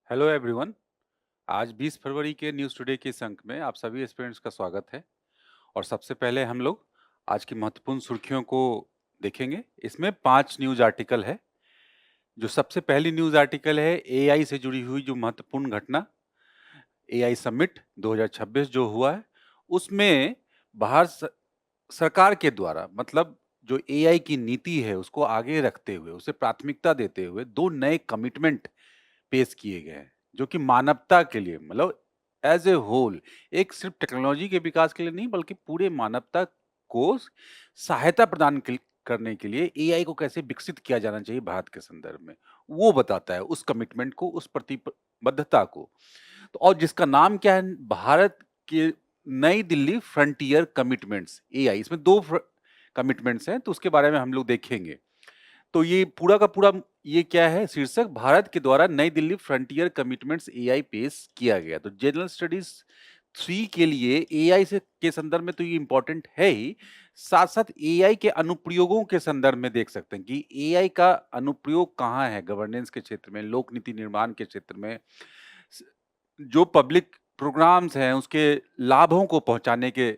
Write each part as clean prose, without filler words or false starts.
Hello everyone. आज 20 फरवरी के news today के इस अंक में आप सभी एस्पिरेंट्स का स्वागत है। और सबसे पहले हम लोग आज की महत्वपूर्ण सुर्खियों को देखेंगे। इसमें 5 न्यूज़ आर्टिकल है। जो सबसे पहली न्यूज़ आर्टिकल है एआई से जुड़ी हुई जो महत्वपूर्ण घटना एआई समिट 2026 जो हुआ है, उसमें भारत सरकार के द्वारा मतलब जो एआई की नीति है उसको आगे रखते हुए, उसे प्राथमिकता देते हुए 2 नए कमिटमेंट पेश किए गए हैं, जो कि मानवता के लिए मतलब एज़ ए होल एक सिर्फ टेक्नोलॉजी के विकास के लिए नहीं बल्कि पूरे मानवता को सहायता प्रदान करने के लिए एआई को कैसे विकसित किया जाना चाहिए भारत के संदर्भ में, वो बताता है उस कमिटमेंट को, उस प्रतिबद्धता को। तो और जिसका नाम क्या है भारत के नई दिल्ली फ्रंटियर कमिटमेंट्स एआई, इसमें 2 कमिटमेंट्स हैं तो उसके बारे में हम लोग देखेंगे। तो ये पूरा का पूरा ये क्या है शीर्षक भारत के द्वारा नई दिल्ली फ्रंटियर कमिटमेंट्स एआई पेश किया गया। तो जनरल स्टडीज 3 के लिए एआई से के संदर्भ में तो ये इंपॉर्टेंट है ही, साथ-साथ एआई के अनुप्रयोगों के संदर्भ में देख सकते हैं कि एआई का अनुप्रयोग कहाँ है गवर्नेंस के क्षेत्र में, लोक नीति निर्माण के क्षेत्र में, स जो पब्लिक प्रोग्राम्स हैं उसके लाभों को पहुँचाने के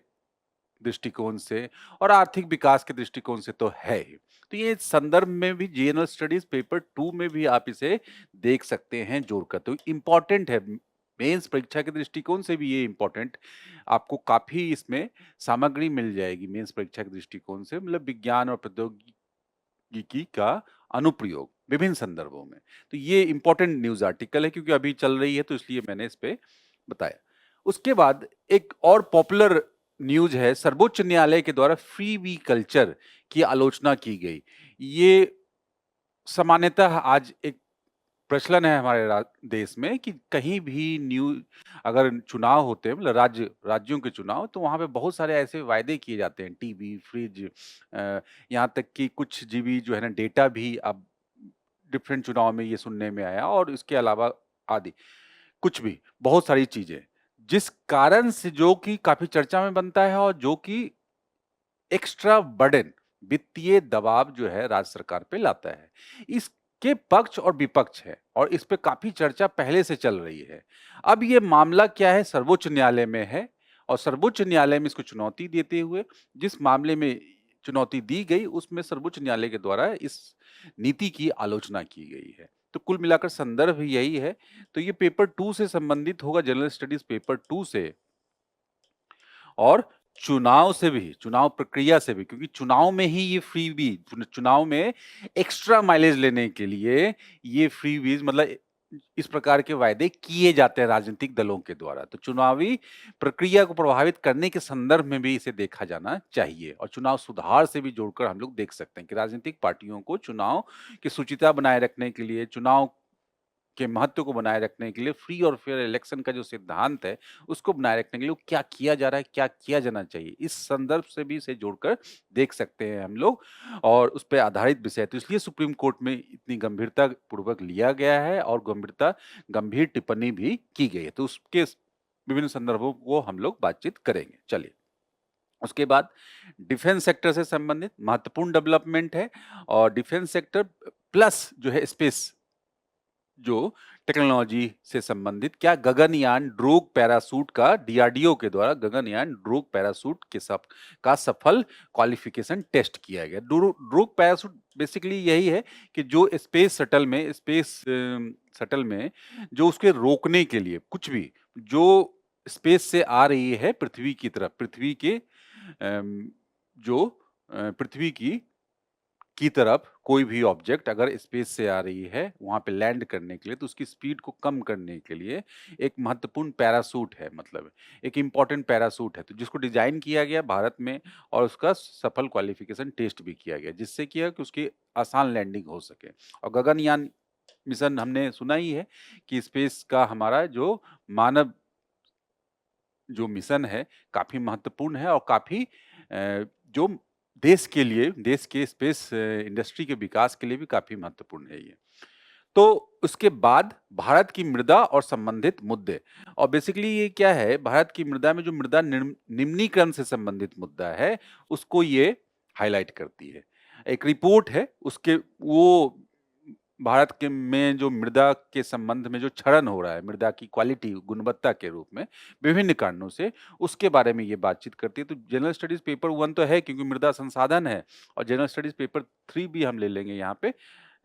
दृष्टिकोण से और आर्थिक विकास के दृष्टिकोण से तो है ही। तो ये संदर्भ में भी जनरल स्टडीज पेपर 2 में भी आप इसे देख सकते हैं जोड़कर। तो इम्पोर्टेंट है, मेंस परीक्षा के दृष्टिकोण से भी ये इम्पोर्टेंट, आपको काफ़ी इसमें सामग्री मिल जाएगी मेंस परीक्षा के दृष्टिकोण से, मतलब विज्ञान और प्रौद्योगिकी का अनुप्रयोग विभिन्न संदर्भों में। तो ये इम्पोर्टेंट न्यूज़ आर्टिकल है क्योंकि अभी चल रही है तो इसलिए मैंने इस पे बताया। उसके बाद एक और पॉपुलर न्यूज़ है, सर्वोच्च न्यायालय के द्वारा फ्री वी कल्चर की आलोचना की गई। ये सामान्यतः आज एक प्रचलन है हमारे देश में कि कहीं भी अगर चुनाव होते हैं मतलब राज्यों के चुनाव, तो वहाँ पे बहुत सारे ऐसे वायदे किए जाते हैं, टीवी, फ्रिज, यहाँ तक कि कुछ जीबी जो है ना डेटा भी अब डिफरेंट चुनाव में ये सुनने में आया और इसके अलावा आदि कुछ भी बहुत सारी चीजें, जिस कारण से जो कि काफी चर्चा में बनता है और जो कि एक्स्ट्रा बर्डन वित्तीय दबाव जो है राज्य सरकार पे लाता है। इसके पक्ष और विपक्ष है और इस पे काफी चर्चा पहले से चल रही है। अब ये मामला क्या है सर्वोच्च न्यायालय में है और सर्वोच्च न्यायालय में इसको चुनौती देते हुए जिस मामले में चुनौती दी गई उसमें सर्वोच्च न्यायालय के द्वारा इस नीति की आलोचना की गई है। तो कुल मिलाकर संदर्भ यही है। तो ये पेपर 2 से संबंधित होगा, जनरल स्टडीज पेपर 2 से और चुनाव से भी, चुनाव प्रक्रिया से भी, क्योंकि चुनाव में ही ये फ्रीबीज़ चुनाव में एक्स्ट्रा माइलेज लेने के लिए ये फ्रीबीज़ मतलब इस प्रकार के वायदे किए जाते हैं राजनीतिक दलों के द्वारा। तो चुनावी प्रक्रिया को प्रभावित करने के संदर्भ में भी इसे देखा जाना चाहिए और चुनाव सुधार से भी जोड़कर हम लोग देख सकते हैं कि राजनीतिक पार्टियों को चुनाव की शुचिता बनाए रखने के लिए, चुनाव के महत्व को बनाए रखने के लिए फ्री और फेयर इलेक्शन का जो सिद्धांत है, उसको बनाए रखने के लिए क्या किया जा रहा है, क्या किया जाना चाहिए, इस संदर्भ से भी इसे जोड़कर देख सकते हैं हम लोग और उस पे आधारित विषय है। तो इसलिए सुप्रीम कोर्ट में इतनी गंभीरता पूर्वक लिया गया है और गंभीर टिप्पणी भी की गई है। तो उसके विभिन्न संदर्भों को हम लोग बातचीत करेंगे। चलिए, उसके बाद डिफेंस सेक्टर से संबंधित महत्वपूर्ण डेवलपमेंट है और डिफेंस सेक्टर प्लस जो है स्पेस जो टेक्नोलॉजी से संबंधित क्या गगनयान ड्रोग पैरासूट का डीआरडीओ के द्वारा गगनयान ड्रोग पैरासूट का सफल क्वालिफिकेशन टेस्ट किया गया। ड्रोग पैरासूट बेसिकली यही है कि जो स्पेस शटल में जो उसके रोकने के लिए कुछ भी जो स्पेस से आ रही है पृथ्वी की तरफ, जो पृथ्वी की तरफ कोई भी ऑब्जेक्ट अगर स्पेस से आ रही है वहां पे लैंड करने के लिए, तो उसकी स्पीड को कम करने के लिए एक महत्वपूर्ण पैरासूट है, मतलब एक इम्पॉर्टेंट पैरासूट है, तो जिसको डिजाइन किया गया भारत में और उसका सफल क्वालिफिकेशन टेस्ट भी किया गया जिससे किया कि उसकी आसान लैंडिंग हो सके। और गगनयान मिशन हमने सुना ही है कि स्पेस का हमारा मानव जो मिशन है काफी महत्वपूर्ण है और काफी जो देश के स्पेस इंडस्ट्री के विकास के लिए भी काफी महत्वपूर्ण है ये। तो उसके बाद भारत की मृदा और संबंधित मुद्दे, और बेसिकली ये क्या है भारत की मृदा में जो मृदा निम्नीकरण से संबंधित मुद्दा है उसको ये हाईलाइट करती है। एक रिपोर्ट है उसके वो भारत के में जो मृदा के संबंध में जो क्षरण हो रहा है, मृदा की क्वालिटी, गुणवत्ता के रूप में विभिन्न कारणों से, उसके बारे में ये बातचीत करती है। तो जनरल स्टडीज पेपर 1 तो है क्योंकि मृदा संसाधन है, और जनरल स्टडीज पेपर 3 भी हम ले लेंगे यहाँ पे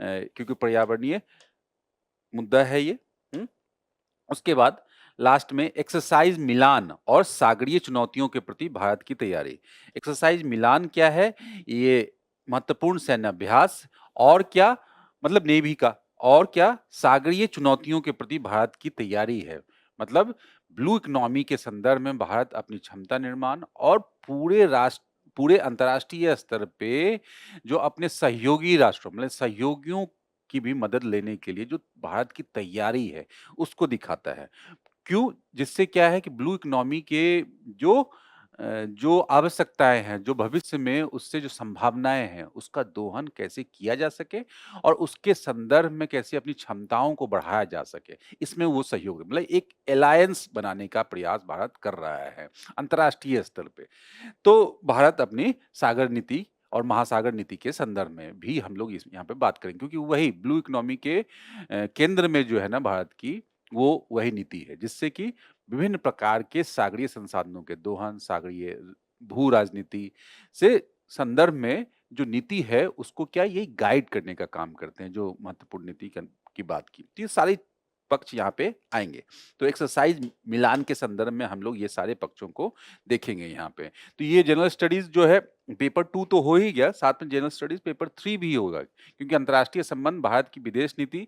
क्योंकि पर्यावरणीय मुद्दा है ये। उसके बाद लास्ट में एक्सरसाइज मिलान और सागरीय चुनौतियों के प्रति भारत की तैयारी। एक्सरसाइज मिलान क्या है? ये महत्वपूर्ण सैन्य अभ्यास, और क्या मतलब नेवी का, और क्या सागरीय चुनौतियों के प्रति भारत की तैयारी है। मतलब ब्लू इकोनॉमी के संदर्भ में भारत अपनी क्षमता निर्माण और पूरे अंतर्राष्ट्रीय स्तर पे जो अपने सहयोगी राष्ट्रों मतलब सहयोगियों की भी मदद लेने के लिए जो भारत की तैयारी है, उसको दिखाता है। क्यों? जिससे क्या है कि ब्लू इकोनॉमी के जो जो आवश्यकताएँ हैं, जो भविष्य में उससे जो संभावनाएँ हैं, उसका दोहन कैसे किया जा सके और उसके संदर्भ में कैसे अपनी क्षमताओं को बढ़ाया जा सके, इसमें वो सहयोग मतलब एक अलायंस बनाने का प्रयास भारत कर रहा है, अंतर्राष्ट्रीय स्तर पे। तो भारत अपनी सागर नीति और महासागर नीति के संदर्भ में भी हम लोग इस यहाँ पे बात करेंगे क्योंकि वही ब्लू इकोनॉमी के केंद्र में जो है ना भारत की, वो वही नीति है जिससे कि विभिन्न प्रकार के सागरीय संसाधनों के दोहन, सागरीय भू राजनीति से संदर्भ में जो नीति है उसको क्या ये गाइड करने का काम करते हैं, जो महत्वपूर्ण नीति की बात की। तो ये सारी पक्ष यहाँ पे आएँगे। तो एक्सरसाइज मिलान के संदर्भ में हम लोग ये सारे पक्षों को देखेंगे यहाँ पे। तो ये जनरल स्टडीज़ जो है पेपर 2 तो हो ही गया, साथ में जनरल स्टडीज़ पेपर 3 भी होगा क्योंकि अंतर्राष्ट्रीय संबंध भारत की विदेश नीति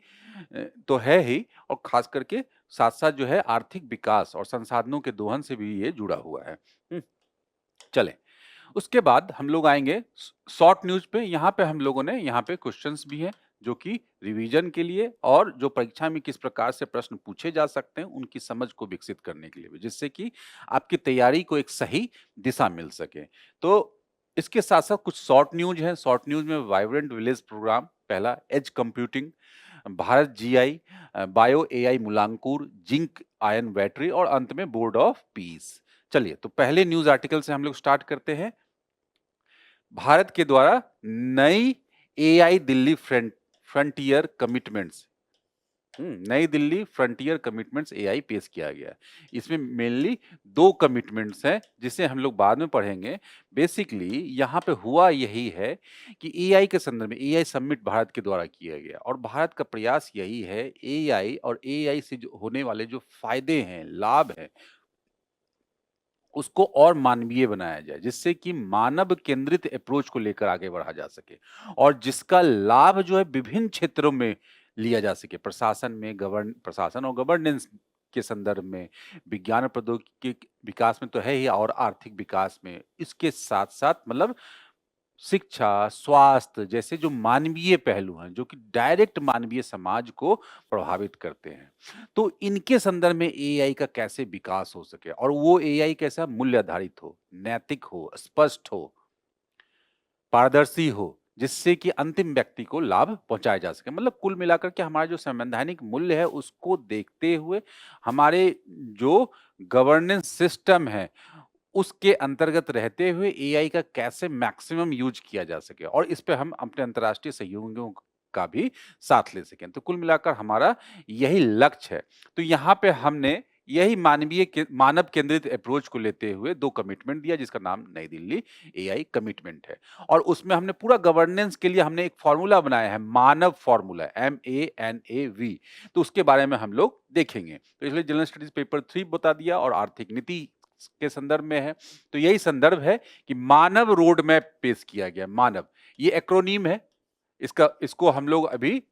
तो है ही, और खास करके साथ-साथ जो है आर्थिक विकास और संसाधनों के दोहन से भी ये जुड़ा हुआ है। चलें, उसके बाद हम लोग आएँगे शॉर्ट न्यूज़ पे। यहाँ पे हम लोगों ने यहाँ पे क्वेश्चंस भी हैं जो कि रिवीजन के लिए और जो परीक्षा में किस प्रकार से प्रश्न पूछे जा सकते हैं, उनकी समझ को विकसित करने के लिए भी, जिससे कि आपकी तैयारी को एक सही दिशा मिल सके। तो इसके साथ-साथ कुछ शॉर्ट न्यूज़ हैं। शॉर्ट न्यूज़ में वाइब्रेंट विलेज प्रोग्राम, पहला edge computing, Bharat GI, bio AI Moolankur, zinc ion battery और अंत में बोर्ड ऑफ पीस। चलिए, तो पहले न्यूज़ आर्टिकल से हम लोग स्टार्ट करते हैं। भारत के द्वारा नई एआई दिल्ली फ्रंटियर कमिटमेंट्स, नई दिल्ली फ्रंटियर कमिटमेंट्स एआई पेश किया गया है। इसमें मेनली 2 कमिटमेंट्स हैं जिसे हम लोग बाद में पढ़ेंगे। बेसिकली यहाँ पे हुआ यही है कि एआई के संदर्भ में एआई समिट भारत के द्वारा किया गया और भारत का प्रयास यही है एआई और एआई से जो होने वाले जो फायदे हैं, लाभ हैं, उसको और मानवीय बनाया जाए, जिससे कि मानव केंद्रित अप्रोच को लेकर आगे बढ़ा जा सके और जिसका लाभ जो है विभिन्न क्षेत्रों में लिया जा सके। प्रशासन और गवर्नेंस के संदर्भ में, विज्ञान और प्रौद्योगिकी के विकास में तो है ही, और आर्थिक विकास में। इसके साथ-साथ मतलब शिक्षा, स्वास्थ्य जैसे जो मानवीय पहलू हैं, जो कि डायरेक्ट मानवीय समाज को प्रभावित करते हैं। तो इनके संदर्भ में एआई का कैसे विकास हो सके और वो एआई कैसा मूल्य आधारित हो, नैतिक हो, स्पष्ट हो, पारदर्शी हो, जिससे कि अंतिम व्यक्ति को लाभ पहुँचाया जा सके। मतलब कुल मिलाकर के हमारा जो संवैधानिक मूल्य है, उसको देखते हुए हमारे जो गवर्नेंस सिस्टम है, उसके अंतर्गत रहते हुए एआई का कैसे मैक्सिमम यूज़ किया जा सके और इस पे हम अपने अंतर्राष्ट्रीय सहयोगियों का भी साथ ले सकें। तो कुल मिलाकर हमारा यही लक्ष्य है। तो यहाँ पे हमने यही मानव केंद्रित अप्रोच को लेते हुए 2 कमिटमेंट दिया जिसका नाम नई दिल्ली एआई कमिटमेंट है। और उसमें हमने पूरा गवर्नेंस के लिए हमने एक फ़ॉर्मूला बनाया है, मानव फ़ॉर्मूला, MANAV। तो उसके बारे में हम लोग देखेंगे। तो इसलिए जनरल स्टडीज़ पेपर 3 बता दिया और आर्थिक नीति के संदर्भ में है। तो यही संदर्भ है कि मानव रोड मैप पेश किया गया। मानव, ये एक्रोनीम है। इसको हम लोग अभी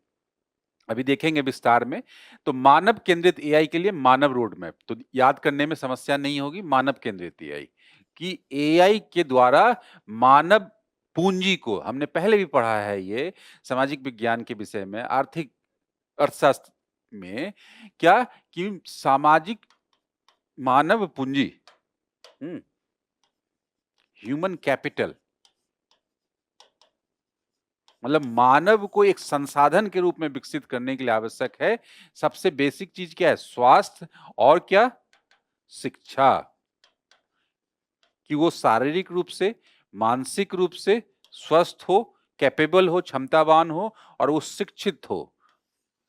अभी देखेंगे विस्तार में। तो मानव केंद्रित एआई के लिए मानव रोड मैप, तो याद करने में समस्या नहीं होगी। मानव केंद्रित एआई कि एआई के द्वारा मानव पूंजी को, हमने पहले भी पढ़ा है ये सामाजिक विज्ञान के विषय में, आर्थिक अर्थशास्त्र में, क्या कि सामाजिक मानव पूंजी, ह्यूमन कैपिटल, मतलब मानव को एक संसाधन के रूप में विकसित करने के लिए आवश्यक है। सबसे बेसिक चीज क्या है? स्वास्थ्य और क्या? शिक्षा। कि वो शारीरिक रूप से, मानसिक रूप से स्वस्थ हो, कैपेबल हो, क्षमतावान हो और वो शिक्षित हो।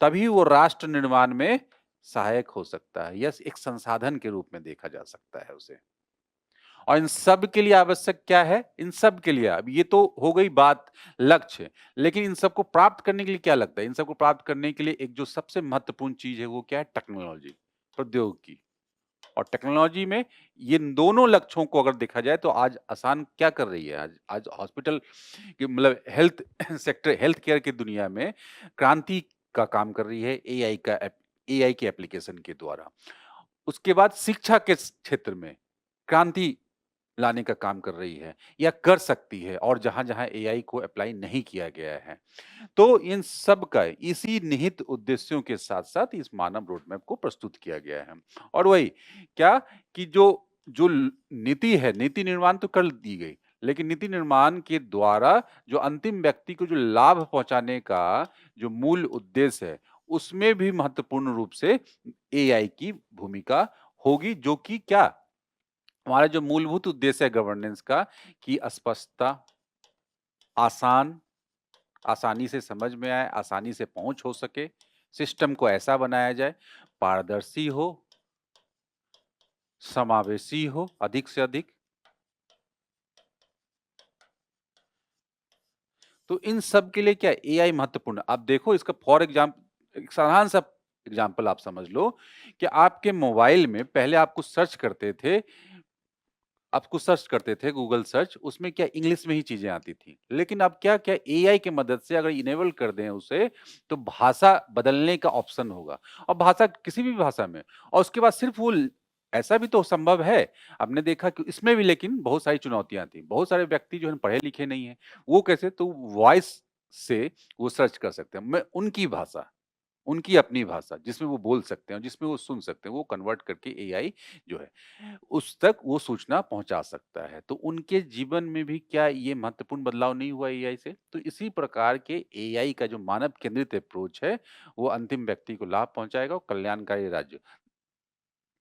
तभी वो राष्ट्र निर्माण में सहायक हो सकता है। यस, एक संसाधन के रूप में देखा जा सकता है उसे। और इन सब के लिए आवश्यक क्या है? इन सब के लिए, अब ये तो हो गई बात लक्ष्य, लेकिन इन सबको प्राप्त करने के लिए क्या लगता है? इन सबको प्राप्त करने के लिए एक जो सबसे महत्वपूर्ण चीज है वो क्या है? टेक्नोलॉजी, प्रौद्योगिकी। और टेक्नोलॉजी में ये दोनों लक्ष्यों को अगर देखा जाए तो आज आसान क्या कर रही है? आज आज हॉस्पिटल की मतलब हेल्थ सेक्टर, हेल्थ केयर की दुनिया में क्रांति का काम कर रही है एआई के एप्लीकेशन के द्वारा। उसके बाद शिक्षा के क्षेत्र में क्रांति लाने का काम कर रही है या कर सकती है, और जहां-जहां एआई को अप्लाई नहीं किया गया है। तो इन सब का इसी निहित उद्देश्यों के साथ-साथ इस मानव रोड मैप को प्रस्तुत किया गया है। और वही क्या कि जो जो नीति है, नीति निर्माण तो कर दी गई, लेकिन नीति निर्माण के द्वारा जो अंतिम व्यक्ति को जो लाभ पहुंचाने का जो मूल उद्देश्य है, उसमें भी महत्वपूर्ण रूप से एआई की भूमिका होगी, जो कि क्या हमारा जो मूलभूत उद्देश्य है गवर्नेंस का, कि स्पष्टता, आसान, आसानी से समझ में आए, आसानी से पहुंच हो सके, सिस्टम को ऐसा बनाया जाए, पारदर्शी हो, समावेशी हो अधिक से अधिक। तो इन सब के लिए क्या एआई महत्वपूर्ण? आप देखो इसका फॉर एग्जाम्पल, एक साधारण सा एग्जाम्पल आप समझ लो कि आपके मोबाइल में पहले आपको सर्च करते थे, आपको सर्च करते थे गूगल सर्च, उसमें क्या इंग्लिश में ही चीजें आती थी। लेकिन अब क्या क्या एआई की मदद से अगर इनेबल कर दें उसे, तो भाषा बदलने का ऑप्शन होगा, और भाषा किसी भी भाषा में। और उसके बाद सिर्फ वो ऐसा भी तो संभव है, आपने देखा कि इसमें भी लेकिन बहुत सारी चुनौतियां थी। बहुत सारे व्यक्ति जो है पढ़े लिखे नहीं है, वो कैसे? तो वॉइस से वो सर्च कर सकते हैं। मैं उनकी भाषा, उनकी अपनी भाषा जिसमें वो बोल सकते हैं, जिसमें वो सुन सकते हैं, वो कन्वर्ट करके एआई जो है उस तक वो सूचना पहुंचा सकता है। तो उनके जीवन में भी क्या ये महत्वपूर्ण बदलाव नहीं हुआ एआई से? तो इसी प्रकार के एआई का जो मानव केंद्रित अप्रोच है, वो अंतिम व्यक्ति को लाभ पहुंचाएगा और कल्याणकारी राज्य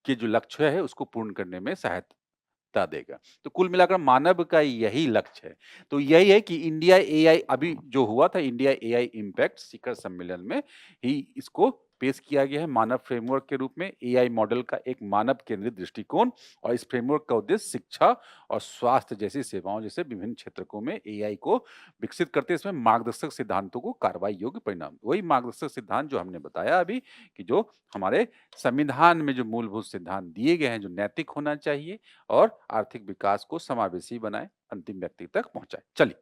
के जो लक्ष्य है उसको पूर्ण करने में सहायता देगा। तो कुल मिलाकर मानव का यही लक्ष्य है। तो यही है कि इंडिया एआई अभी जो हुआ था, इंडिया एआई इम्पैक्ट शिखर सम्मेलन में ही इसको पेश किया गया है मानव फ्रेमवर्क के रूप में। एआई मॉडल का एक मानव केंद्रित दृष्टिकोण, और इस फ्रेमवर्क का उद्देश्य शिक्षा और स्वास्थ्य जैसी सेवाओं जैसे विभिन्न क्षेत्रों में एआई को विकसित करते, इसमें मार्गदर्शक सिद्धांतों को कार्रवाई योग्य परिणाम, वही मार्गदर्शक सिद्धांत जो हमने बताया अभी, कि जो हमारे संविधान में जो मूलभूत सिद्धांत दिए गए हैं, जो नैतिक होना चाहिए और आर्थिक विकास को समावेशी बनाए, अंतिम व्यक्ति तक पहुंचाए। चलिए,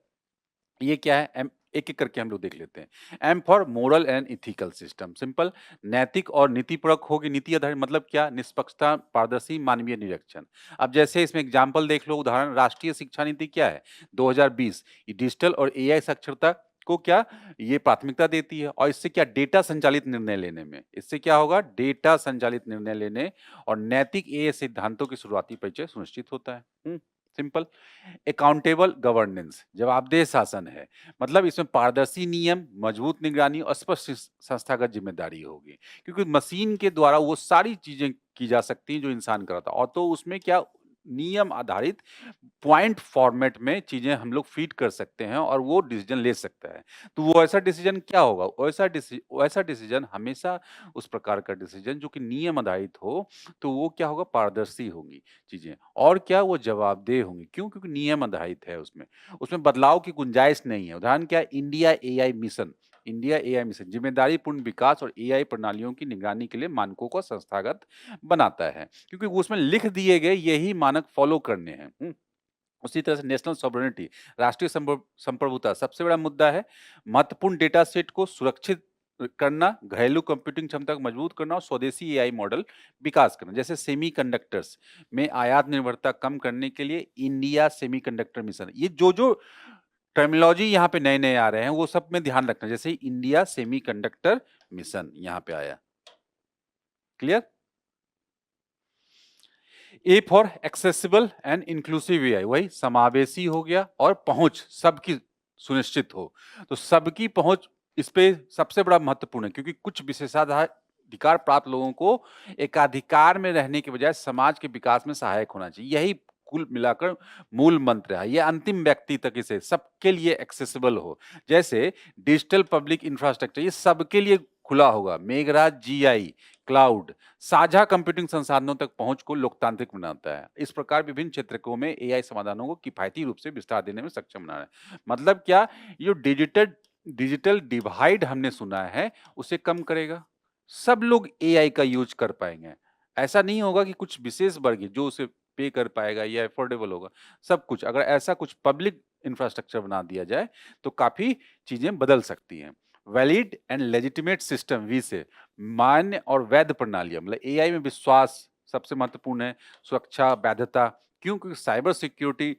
ये क्या है? एम एक एक करके हम लोग देख लेते हैं। M for moral and ethical system, simple, नैतिक और नीतिपरक होगी। नीति आधारित मतलब क्या? निष्पक्षता, पारदर्शी, मानवीय निरीक्षण। अब जैसे इसमें एग्जाम्पल देख लो, उदाहरण राष्ट्रीय शिक्षा नीति क्या है 2020, ये डिजिटल और एआई साक्षरता को क्या ये प्राथमिकता देती है, और इससे क्या डेटा संचालित निर्णय लेने में, इससे क्या होगा? डेटा संचालित निर्णय लेने और नैतिक एआई सिद्धांतों की शुरुआती परिचय सुनिश्चित होता है। सिंपल। अकाउंटेबल गवर्नेंस, जवाबदेह शासन है, मतलब इसमें पारदर्शी नियम, मजबूत निगरानी और स्पष्ट संस्थागत जिम्मेदारी होगी, क्योंकि मशीन के द्वारा वो सारी चीजें की जा सकती हैं जो इंसान करता है। और तो उसमें क्या नियम आधारित पॉइंट फॉर्मेट में चीजें हम लोग फीड कर सकते हैं और वो डिसीजन ले सकता है। तो वो ऐसा डिसीजन क्या होगा? वैसा डिसीजन हमेशा उस प्रकार का डिसीजन जो कि नियम आधारित हो, तो वो क्या होगा? पारदर्शी होंगी चीजें, और क्या वो जवाबदेह होंगी। क्यों? क्योंकि नियम आधारित है, उसमें उसमें बदलाव की गुंजाइश नहीं है। उदाहरण क्या है? India AI mission. India AI mission जिम्मेदारी पूर्ण विकास और एआई प्रणालियों की निगरानी के लिए मानकों को संस्थागत बनाता है, क्योंकि वो उसमें लिख दिए गए यही मानक फॉलो करने हैं। उसी तरह से नेशनल सॉवरेनिटी, राष्ट्रीय संप्रभुता सबसे बड़ा मुद्दा है। महत्वपूर्ण डेटा सेट को सुरक्षित करना, घरेलू कंप्यूटिंग क्षमता को मजबूत करना और स्वदेशी एआई मॉडल विकास करना। जैसे सेमीकंडक्टर्स में आयात निर्भरता कम करने के लिए इंडिया सेमीकंडक्टर मिशन, ये जो जो टर्मिनोलॉजी यहाँ पे नए नए आ रहे हैं वो सब में ध्यान रखना। जैसे इंडिया सेमीकंडक्टर मिशन यहाँ पे आया। Clear? A for accessible and inclusive AI, वही समावेशी हो गया और पहुंच सबकी सुनिश्चित हो। तो सबकी पहुंच इस पे सबसे बड़ा महत्वपूर्ण है, क्योंकि कुछ विशेषाधिकार प्राप्त लोगों को एकाधिकार में रहने के बजाय समाज के विकास में सहायक होना चाहिए। यही कुल मिलाकर मूल मंत्र है। ये अंतिम व्यक्ति तक इसे सबके लिए एक्सेसिबल हो। जैसे डिजिटल पब्लिक इंफ्रास्ट्रक्चर ये सबके लिए खुला होगा। मेघराज जीआई क्लाउड साझा कंप्यूटिंग संसाधनों तक पहुंच को लोकतांत्रिक बनाता है। इस प्रकार विभिन्न क्षेत्रों में एआई समाधानों को किफायती रूप से विस्तार देने में सक्षम बनाना है। मतलब क्या, ये डिजिटल डिवाइड हमने सुना है उसे कम करेगा। सब लोग एआई का यूज कर पाएंगे। ऐसा नहीं होगा कि कुछ विशेष वर्ग जो उसे पे कर पाएगा या अफोर्डेबल होगा। सब कुछ अगर ऐसा कुछ पब्लिक इंफ्रास्ट्रक्चर बना दिया जाए तो काफी चीजें बदल सकती हैं। Valid and legitimate system V से मान्य और वैध प्रणालियां, मतलब एआई में विश्वास सबसे महत्वपूर्ण है। सुरक्षा, वैधता, क्योंकि साइबर सिक्योरिटी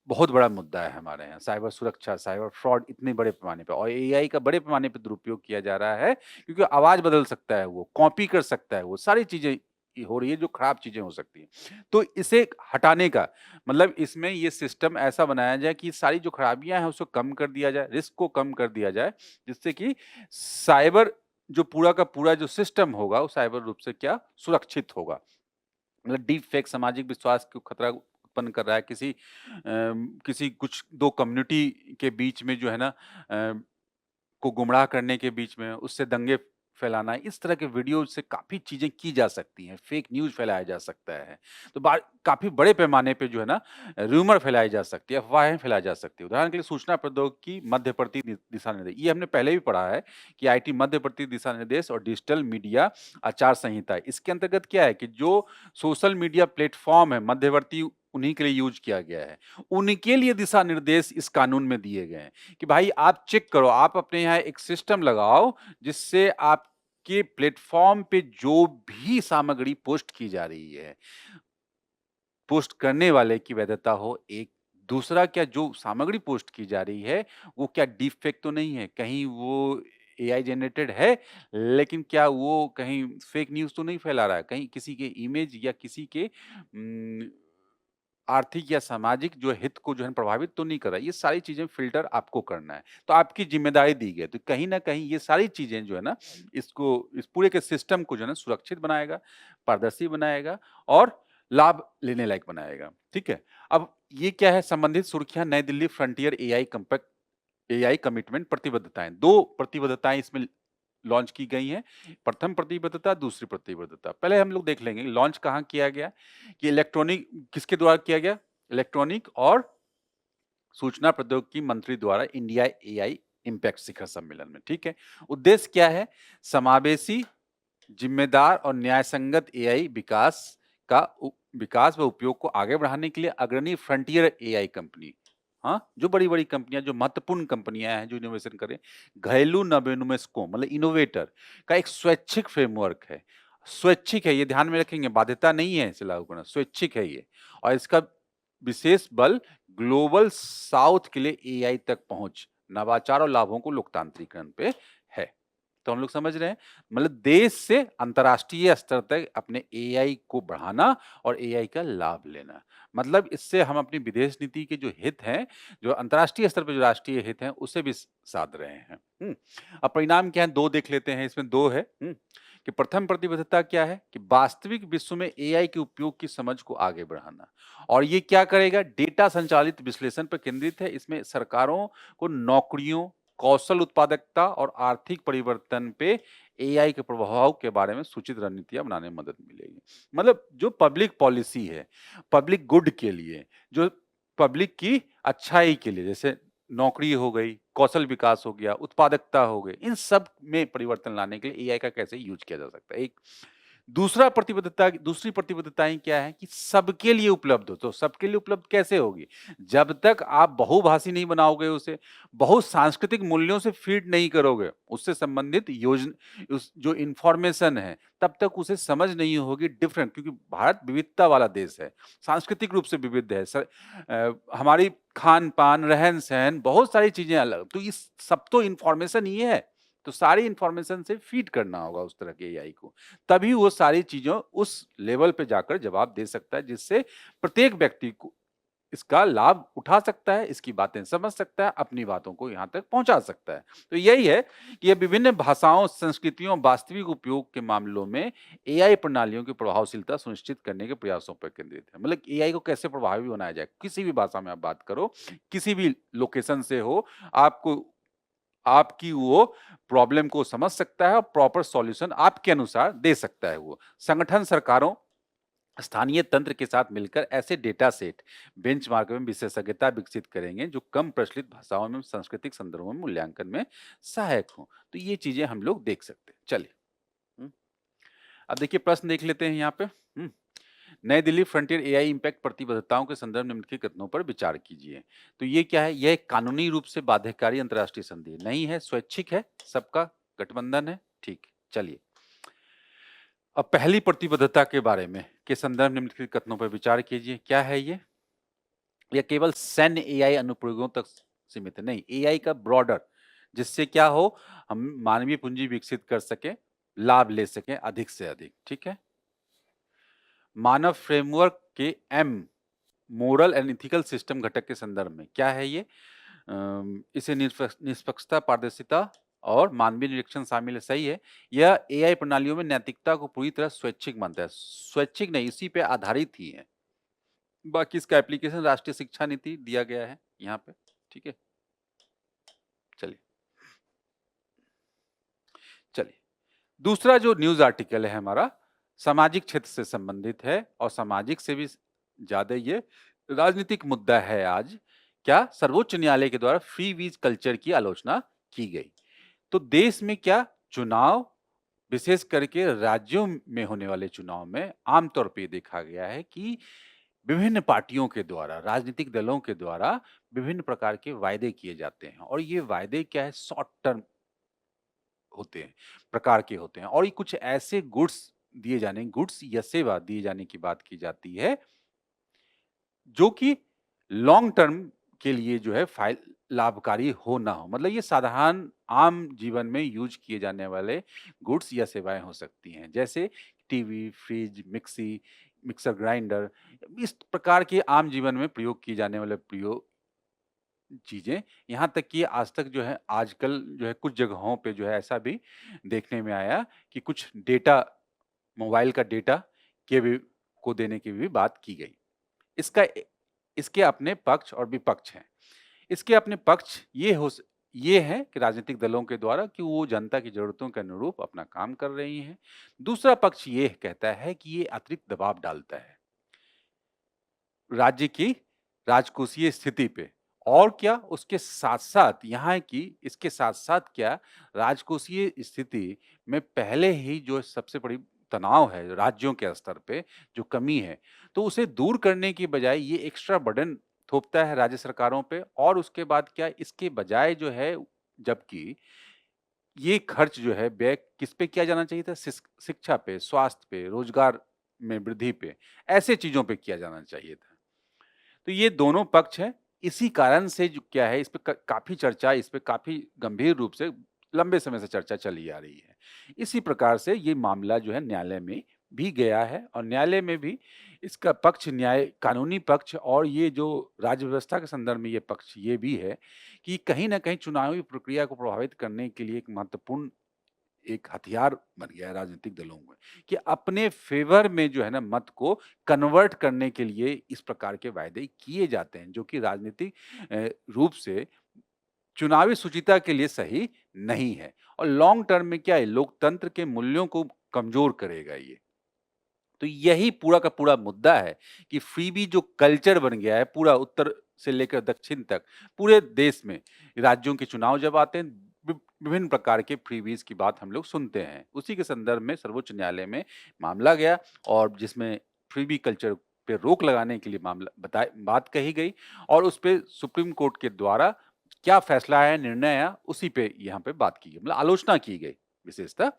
बहुत बड़ा मुद्दा है हमारे यहाँ। साइबर सुरक्षा, साइबर फ्रॉड इतने बड़े पैमाने पे, और एआई का बड़े पैमाने पे दुरुपयोग किया जा रहा है क्योंकि आवाज बदल सकता है, वो कॉपी कर सकता है, वो सारी चीजें हो रही है जो खराब चीजें हो सकती हैं। तो इसे हटाने का मतलब इसमें ये सिस्टम ऐसा बनाया जाए कि सारी जो खराबियां हैं उसको कम कर दिया जाए, रिस्क को कम कर दिया जाए, जिससे कि साइबर जो पूरा का पूरा जो सिस्टम होगा वो साइबर रूप से क्या सुरक्षित होगा। मतलब डीप फेक सामाजिक विश्वास को खतरा उत्पन्न कर रहा है। किसी कुछ दो कम्युनिटी के बीच में जो है ना को गुमराह करने के बीच में उससे दंगे फैलाना, इस तरह के वीडियो से काफ़ी चीज़ें की जा सकती हैं, फेक न्यूज़ फैलाया जा सकता है। तो बा काफ़ी बड़े पैमाने पे जो है ना रूमर फैलाई जा सकती है, अफ़वाहें फैलाई जा सकती है। उदाहरण के लिए सूचना प्रौद्योगिकी मध्यवर्ती दिशा निर्देश, ये हमने पहले भी पढ़ा है कि आईटी मध्यवर्ती दिशा निर्देश और डिजिटल मीडिया आचार संहिता। इसके अंतर्गत क्या है कि जो सोशल मीडिया प्लेटफ़ॉर्म है मध्यवर्ती उन्हीं के लिए यूज़ किया गया है। उनके लिए दिशा निर्देश इस कानून में दिए गए हैं। कि भाई आप चेक करो, आप अपने यहाँ एक सिस्टम लगाओ जिससे आपके प्लेटफॉर्म पे जो भी सामग्री पोस्ट की जा रही है, पोस्ट करने वाले की वैधता हो एक। दूसरा क्या, जो सामग्री पोस्ट की जा रही है वो क्या डीप फेक तो नहीं है, कहीं वो एआई जनरेटेड है, लेकिन क्या वो कहीं फेक न्यूज़ तो नहीं फैला रहा है, कहीं किसी के इमेज या किसी के आर्थिक या सामाजिक जो हित को जो है प्रभावित तो नहीं कर रहा है। ये सारी चीज़ें फ़िल्टर आपको करना है। तो आपकी ज़िम्मेदारी दी गई है। तो कहीं न कहीं ये सारी चीज़ें जो है ना इसको इस पूरे के सिस्टम को जो है ना सुरक्षित बनाएगा, पारदर्शी बनाएगा और लाभ लेने लायक बनाएगा। ठीक है? अब ये क्या है, संबंधित सुर्खियाँ नई दिल्ली फ्रंटियर एआई कमिटमेंट प्रतिबद्धताएँ। 2 प्रतिबद्धताएँ इसमें लॉन्च की गई हैं। प्रथम प्रतिबद्धता, दूसरी प्रतिबद्धता। पहले हम लोग देख लेंगे लॉन्च कहाँ किया गया, कि इलेक्ट्रॉनिक किसके द्वारा किया गया? इलेक्ट्रॉनिक और सूचना प्रौद्योगिकी मंत्री द्वारा इंडिया एआई इम्पैक्ट शिखर सम्मेलन में, ठीक है? उद्देश्य क्या है? समावेशी, जिम्मेदार और न्यायसंगत एआई विकास व उपयोग को आगे बढ़ाने के लिए अग्रणी फ्रंटियर एआई कंपनी, हाँ, जो बड़ी-बड़ी कंपनियां, जो महत्वपूर्ण कंपनियां हैं, जो इनोवेशन करें, घरेलू नवोन्मेषकों मतलब इनोवेटर का एक स्वैच्छिक फ्रेमवर्क है। स्वैच्छिक है, ये ध्यान में रखेंगे, बाध्यता नहीं है इसे लागू करना, स्वैच्छिक है ये। और इसका विशेष बल ग्लोबल साउथ के लिए एआई तक पहुंच, नवाचार और लाभों को लोकतांत्रिकरण पे है। तो हम लोग समझ रहे हैं, मतलब देश से अंतर्राष्ट्रीय स्तर तक अपने एआई को बढ़ाना और एआई का लाभ लेना। मतलब इससे हम अपनी विदेश नीति के जो हित हैं, जो अंतर्राष्ट्रीय स्तर पे जो राष्ट्रीय हित हैं, उसे भी साध रहे हैं। अब परिणाम क्या है, 2 देख लेते हैं, इसमें 2 है। कि प्रथम प्रतिबद्धता क्या है कि वास्तविक विश्व में एआई के उपयोग की समझ को आगे बढ़ाना। और ये क्या करेगा? डेटा संचालित विश्लेषण पर केंद्रित है। इसमें सरकारों को नौकरियों, कौशल उत्पादकता और आर्थिक परिवर्तन पे एआई के प्रभाव के बारे में सूचित रणनीतियां बनाने में मदद मिलेगी। मतलब जो पब्लिक पॉलिसी है, पब्लिक गुड के लिए, जो पब्लिक की अच्छाई के लिए, जैसे नौकरी हो गई, कौशल विकास हो गया, उत्पादकता हो गई, इन सब में परिवर्तन लाने के लिए एआई का कैसे यूज किया जा सकता है। एक दूसरी प्रतिबद्धताएं क्या है कि सबके लिए उपलब्ध हो। तो सबके लिए उपलब्ध कैसे होगी? जब तक आप बहुभाषी नहीं बनाओगे उसे, बहुसांस्कृतिक मूल्यों से फीड नहीं करोगे, उससे संबंधित उस जो इंफॉर्मेशन है, तब तक उसे समझ नहीं होगी डिफरेंट, क्योंकि भारत विविधता वाला देश है, सांस्कृतिक रूप से विविध है। हमारी खान-पान, रहन-सहन, बहुत सारी चीजें अलग, तो इस सब तो इंफॉर्मेशन ही है। तो सारी इंफॉर्मेशन से फीड करना होगा उस तरह के एआई को, तभी वो सारी चीजों उस लेवल पे जाकर जवाब दे सकता है, जिससे प्रत्येक व्यक्ति को इसका लाभ उठा सकता है, इसकी बातें समझ सकता है, अपनी बातों को यहाँ तक पहुँचा सकता है। तो यही है कि ये विभिन्न भाषाओं, संस्कृतियों, वास्तविक उपयोग के मामलों में एआई प्रणालियों की प्रभावशीलता सुनिश्चित करने के प्रयासों पर केंद्रित है। मतलब एआई को कैसे प्रभावी बनाया जाए, किसी भी भाषा में आप बात करो, किसी भी लोकेशन से हो, आपको आपकी वो प्रॉब्लम को समझ सकता है और प्रॉपर सॉल्यूशन आपके अनुसार दे सकता है वो। संगठन, सरकारों, स्थानीय तंत्र के साथ मिलकर ऐसे डेटा सेट बेंचमार्क में विशेषज्ञता विकसित करेंगे जो कम प्रचलित भाषाओं में सांस्कृतिक संदर्भों में मूल्यांकन में सहायक हों। तो ये चीजें हम लोग देख सकते हैं। चलिए अब देखिए प्रश्न देख लेते हैं यहाँ पे। नई दिल्ली फ्रंटियर एआई इंपैक्ट प्रतिबद्धताओं के संदर्भ में निम्नलिखित कथनों पर विचार कीजिए। तो ये क्या है? यह एक कानूनी रूप से बाध्यकारी अंतर्राष्ट्रीय संधि नहीं है, स्वैच्छिक है, सबका गठबंधन है। ठीक, चलिए अब पहली प्रतिबद्धता के बारे में के संदर्भ में निम्नलिखित कथनों पर विचार कीजिए। क्या है ये? यह केवल सैन्य एआई अनुप्रयोगों तक सीमित है, नहीं, एआई का ब्रॉडर, जिससे क्या हो, हम मानवीय पूंजी विकसित कर सके, लाभ ले सके अधिक से अधिक। ठीक है, मानव फ्रेमवर्क के M moral and ethical system घटक के संदर्भ में क्या है ये? इसे निष्पक्षता, पारदर्शिता और मानवीय निरीक्षण शामिल है, सही है। यह एआई प्रणालियों में नैतिकता को पूरी तरह स्वैच्छिक मानता है, स्वैच्छिक नहीं, इसी पे आधारित ही है। बाकी इसका एप्लीकेशन राष्ट्रीय शिक्षा नीति दिया गया है यहाँ पे। ठीक है, चलिए चलिए दूसरा जो न्यूज आर्टिकल है हमारा सामाजिक क्षेत्र से संबंधित है और सामाजिक से भी ज्यादा ये राजनीतिक मुद्दा है आज। क्या? सर्वोच्च न्यायालय के द्वारा फ्री वीज कल्चर की आलोचना की गई। तो देश में क्या चुनाव, विशेष करके राज्यों में होने वाले चुनाव में आमतौर पे देखा गया है कि विभिन्न पार्टियों के द्वारा, राजनीतिक दलों के द्वारा विभिन्न प्रकार के वायदे किए जाते हैं और ये वायदे क्या है, शॉर्ट टर्म होते हैं, प्रकार के होते हैं और ये कुछ ऐसे गुड्स या सेवा दिए जाने की बात की जाती है जो कि लॉन्ग टर्म के लिए जो है लाभकारी हो ना हो। मतलब ये साधारण आम जीवन में यूज किए जाने वाले गुड्स या सेवाएं हो सकती हैं, जैसे टीवी, फ्रिज, मिक्सर ग्राइंडर, इस प्रकार के आम जीवन में प्रयोग किए जाने वाले प्रयोग चीजें। यहाँ तक कि आज तक जो है, आजकल जो है कुछ जगहों पे जो है ऐसा भी देखने में आया कि कुछ डेटा, मोबाइल का डेटा के भी को देने की भी बात की गई। इसके अपने पक्ष और विपक्ष हैं। इसके अपने पक्ष ये है कि राजनीतिक दलों के द्वारा कि वो जनता की जरूरतों के अनुरूप अपना काम कर रही हैं। दूसरा पक्ष ये कहता है कि ये अतिरिक्त दबाव डालता है राज्य की राजकोषीय स्थिति पे। और क्या, उसके साथ-साथ यहाँ की इसके साथ-साथ क्या, राजकोषीय स्थिति में पहले ही जो सबसे बड़ी तनाव है राज्यों के स्तर पे, जो कमी है, तो उसे दूर करने की बजाय ये एक्स्ट्रा बर्डन थोपता है राज्य सरकारों पे। और उसके बाद क्या, इसके बजाय जो है, जबकि ये खर्च जो है व्यय किस पे किया जाना चाहिए था? शिक्षा पे, स्वास्थ्य पे, रोजगार में वृद्धि पे, ऐसे चीजों पे किया जाना चाहिए था। तो ये दोनों पक्ष हैं। इसी कारण से जो क्या है, इस पे काफ़ी चर्चा, इस पे काफ़ी गंभीर रूप से लंबे समय से चर्चा चली आ रही है। इसी प्रकार से ये मामला जो है न्यायालय में भी गया है और न्यायालय में भी इसका पक्ष, कानूनी पक्ष और ये जो राज्य व्यवस्था के संदर्भ में ये पक्ष ये भी है कि कहीं न कहीं चुनावी प्रक्रिया को प्रभावित करने के लिए एक महत्वपूर्ण एक हथियार बन गया है राजनीतिक दलों में कि अपने फेवर में जो है ना मत को कन्वर्ट करने के लिए इस प्रकार के वायदे किए जाते हैं, जो कि राजनीतिक रूप से चुनावी शुचिता के लिए सही नहीं है और लॉन्ग टर्म में क्या है, लोकतंत्र के मूल्यों को कमजोर करेगा ये। तो यही पूरा का पूरा मुद्दा है कि फ्रीबी जो कल्चर बन गया है पूरा उत्तर से लेकर दक्षिण तक पूरे देश में, राज्यों के चुनाव जब आते हैं विभिन्न प्रकार के फ्रीबीज की बात हम लोग सुनते हैं। उसी के संदर्भ में सर्वोच्च न्यायालय में मामला गया और जिसमें फ्रीबी कल्चर पे रोक लगाने के लिए बात कही गई और उस पे सुप्रीम कोर्ट के द्वारा क्या फैसला आया, निर्णय आया, उसी पे यहाँ पे बात की गई, मतलब आलोचना की गई विशेषतः।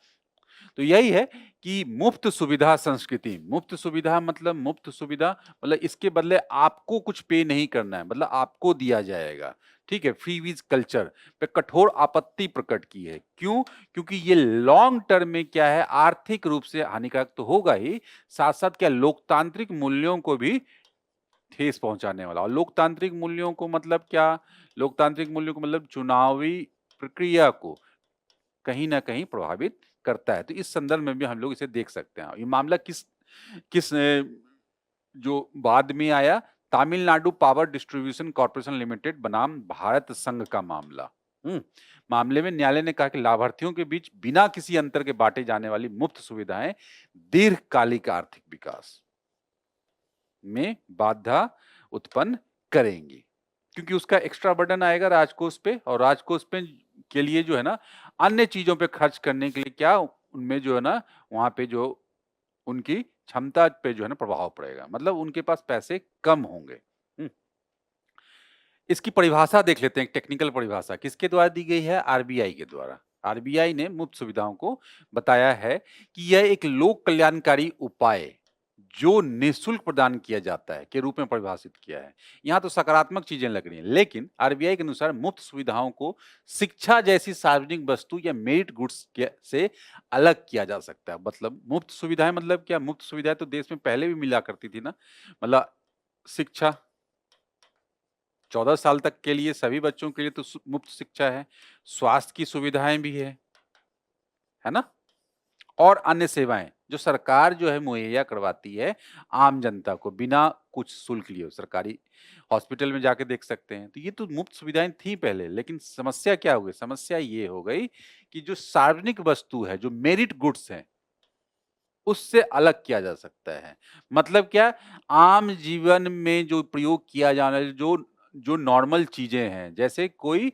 तो यही है कि मुफ्त सुविधा संस्कृति, मुफ्त सुविधा मतलब इसके बदले आपको कुछ पे नहीं करना है, मतलब आपको दिया जाएगा। ठीक है, फ्रीबीज कल्चर पे कठोर आपत्ति प्रकट की है। क्यों? क्योंकि ये लॉन्ग टर्म में क्या है, आर्थिक रूप से हानिकारक तो होगा ही, साथ साथ क्या लोकतांत्रिक मूल्यों को भी ठेस पहुंचाने वाला। और लोकतांत्रिक मूल्यों को मतलब क्या? लोकतांत्रिक मूल्यों को मतलब चुनावी प्रक्रिया को कहीं न कहीं प्रभावित करता है। तो इस संदर्भ में भी हम लोग इसे देख सकते हैं। ये मामला किस किस जो बाद में आया, Tamil Nadu power distribution corporation limited बनाम भारत संघ का मामला। मामले में न्यायालय ने कहा कि लाभार्थियों के बीच बिना किसी अंतर के बांटे जाने वाली मुफ्त सुविधाएं दीर्घकालिक आर्थिक विकास में बाधा उत्पन्न करेंगी, क्योंकि उसका एक्स्ट्रा बर्डन आएगा राजकोष पे, और राजकोष पे के लिए जो है ना अन्य चीजों पे खर्च करने के लिए क्या उनमें जो है ना वहां पे जो उनकी क्षमता पे जो है ना प्रभाव पड़ेगा, मतलब उनके पास पैसे कम होंगे। इसकी परिभाषा देख लेते हैं, टेक्निकल परिभाषा किसके द्वारा दी गई है? आरबीआई के द्वारा। आरबीआई ने मुफ्त सुविधाओं को बताया है कि यह एक लोक कल्याणकारी उपाय जो निःशुल्क प्रदान किया जाता है के रूप में परिभाषित किया है। यहां तो सकारात्मक चीजें लग रही हैं, लेकिन आरबीआई के अनुसार मुफ्त सुविधाओं को शिक्षा जैसी सार्वजनिक वस्तु या मेरिट गुड्स से अलग किया जा सकता है। मतलब मुफ्त सुविधाएं मतलब क्या? मुफ्त सुविधाएं तो देश में पहले भी मिला करती थी ना, मतलब शिक्षा 14 साल तक के लिए सभी बच्चों के लिए तो मुफ्त शिक्षा है, स्वास्थ्य की सुविधाएं भी है ना, और अन्य सेवाएं जो सरकार जो है मुहैया करवाती है आम जनता को बिना कुछ शुल्क लिए। सरकारी हॉस्पिटल में जाके देख सकते हैं। तो ये तो मुफ्त सुविधाएं थी पहले, लेकिन समस्या क्या हो गई? समस्या ये हो गई कि जो सार्वजनिक वस्तु है, जो मेरिट गुड्स हैं, उससे अलग किया जा सकता है। मतलब क्या? आम जीवन में जो प्रयोग किया जाना है, जो जो नॉर्मल चीजें हैं, जैसे कोई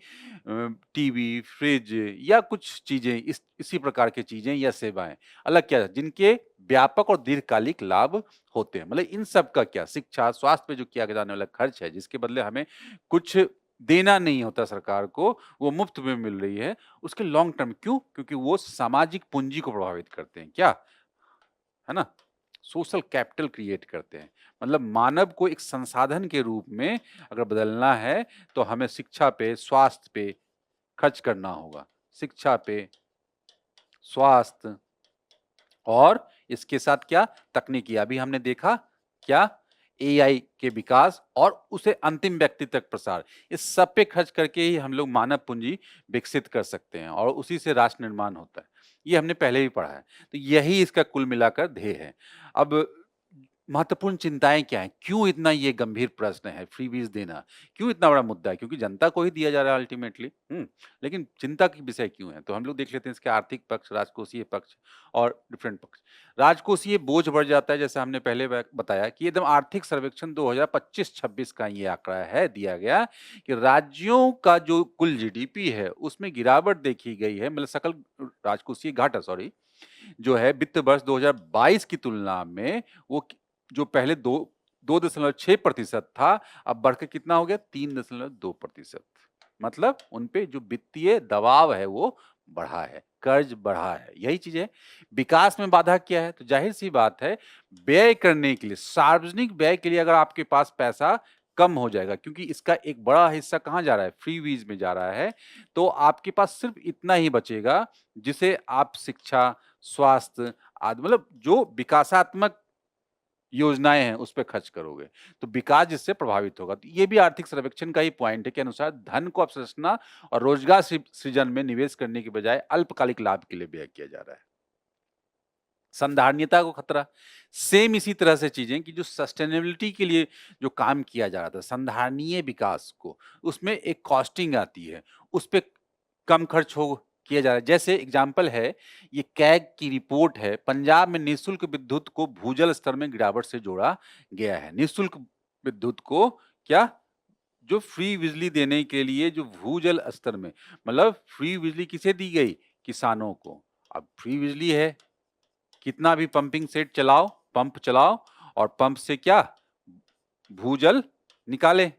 टीवी, फ्रिज या कुछ चीजें, इसी प्रकार की चीजें या सेवाएं अलग किया जाए, जिनके व्यापक और दीर्घकालिक लाभ होते हैं। मतलब इन सब का क्या? शिक्षा, स्वास्थ्य पे जो किया जाने वाला खर्च है, जिसके बदले हमें कुछ देना नहीं होता सरकार को, वो मुफ्त में मिल रही है, उसके लॉन्ग टर्म क्यों? क्योंकि वो सामाजिक पूंजी को प्रभावित करते हैं। क्या है ना? सोशल कैपिटल क्रिएट करते हैं। मतलब मानव को एक संसाधन के रूप में अगर बदलना है तो हमें शिक्षा पे, स्वास्थ्य पे खर्च करना होगा। शिक्षा पे, स्वास्थ्य और इसके साथ क्या? तकनीकी। अभी हमने देखा क्या? एआई के विकास और उसे अंतिम व्यक्ति तक प्रसार, इस सब पे खर्च करके ही हम लोग मानव पूंजी विकसित कर सकते हैं और उसी से राष्ट्र निर्माण होता है। ये हमने पहले भी पढ़ा है। तो यही इसका कुल मिलाकर ध्येय है। अब महत्वपूर्ण चिंताएं क्या हैं? क्यों इतना ये गंभीर प्रश्न है फ्रीबीज देना? क्यों इतना बड़ा मुद्दा है? क्योंकि जनता को ही दिया जा रहा है अल्टीमेटली। लेकिन चिंता की विषय क्यों है? तो हम लोग देख लेते हैं इसके आर्थिक पक्ष, राजकोषीय पक्ष और डिफरेंट पक्ष। राजकोषीय बोझ बढ़ जाता है, जैसे हमने पहले बताया कि एकदम आर्थिक सर्वेक्षण 2025-26 का ये आंकड़ा है दिया गया कि राज्यों का जो कुल जीडीपी है उसमें गिरावट देखी गई है, मतलब सकल राजकोषीय घाटा, सॉरी, जो है वित्त वर्ष 2022 की तुलना में वो जो पहले 2.6% था, अब बढ़कर कितना हो गया? 3.2%। मतलब उनपे जो वित्तीय दबाव है वो बढ़ा है, कर्ज बढ़ा है। यही चीज है। विकास में बाधा क्या है? तो जाहिर सी बात है, व्यय करने के लिए, सार्वजनिक व्यय के लिए अगर आपके पास पैसा कम हो जाएगा, क्योंकि इसका एक बड़ा हिस्सा कहां जा रहा है? फ्री वीज में जा रहा है, तो आपके पास सिर्फ इतना ही बचेगा जिसे आप शिक्षा, स्वास्थ्य आदि, मतलब जो विकासात्मक योजनाएं हैं उस पर खर्च करोगे, तो विकास जिससे प्रभावित होगा। तो ये भी आर्थिक सर्वेक्षण का ही पॉइंट है कि अनुसार धन को अवसंरचना और रोजगार सृजन में निवेश करने के बजाय अल्पकालिक लाभ के लिए व्यय किया जा रहा है। संधारणीयता को खतरा, सेम इसी तरह से चीजें कि जो सस्टेनेबिलिटी के लिए जो काम किया जा रहा था, संधारणीय विकास को, उसमें एक कॉस्टिंग आती है, उस पर कम खर्च हो किया जा रहा है। जैसे एग्जाम्पल है, ये कैग की रिपोर्ट है, पंजाब में निःशुल्क विद्युत को भूजल स्तर में गिरावट से जोड़ा गया है। निःशुल्क विद्युत को क्या? जो फ्री बिजली देने के लिए जो भूजल स्तर में, मतलब फ्री बिजली किसे दी गई? किसानों को। अब फ्री बिजली है, कितना भी पंपिंग सेट चलाओ, पंप चलाओ और पंप से क्या? भूजल निकाले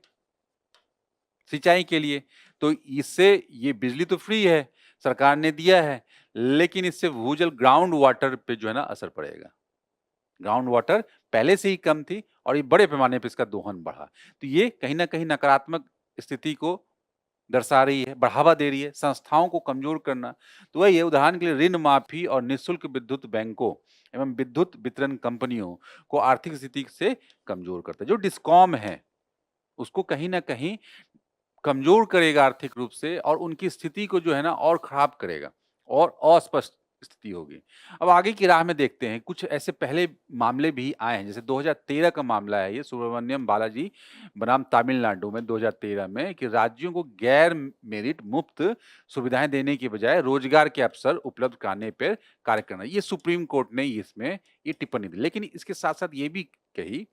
सिंचाई के लिए। तो इससे ये बिजली तो फ्री है, सरकार ने दिया है, लेकिन इससे भूजल, ग्राउंड वाटर पे जो है ना असर पड़ेगा। ग्राउंड वाटर पहले से ही कम थी और ये बड़े पैमाने पे इसका दोहन बढ़ा। तो ये कहीं ना कहीं नकारात्मक स्थिति को दर्शा रही है, बढ़ावा दे रही है, संस्थाओं को कमजोर करना। तो वही है, उदाहरण के लिए ऋण माफी और निःशुल्क विद्युत बैंकों एवं विद्युत वितरण कंपनियों को आर्थिक स्थिति से कमजोर करता है। जो डिस्कॉम है, उसको कहीं न कहीं कमजोर करेगा आर्थिक रूप से और उनकी स्थिति को जो है ना और खराब करेगा और अस्पष्ट स्थिति होगी। अब आगे की राह में देखते हैं, कुछ ऐसे पहले मामले भी आए हैं, जैसे 2013 का मामला है ये, सुब्रमण्यम बालाजी बनाम तमिलनाडु में 2013 में, कि राज्यों को गैर मेरिट मुफ्त सुविधाएं देने की बजाय रोजगार के अवसर उपलब्ध कराने पर कार्य करना। ये सुप्रीम कोर्ट ने इसमें ये टिप्पणी दी, लेकिन इसके साथ-साथ ये भी कही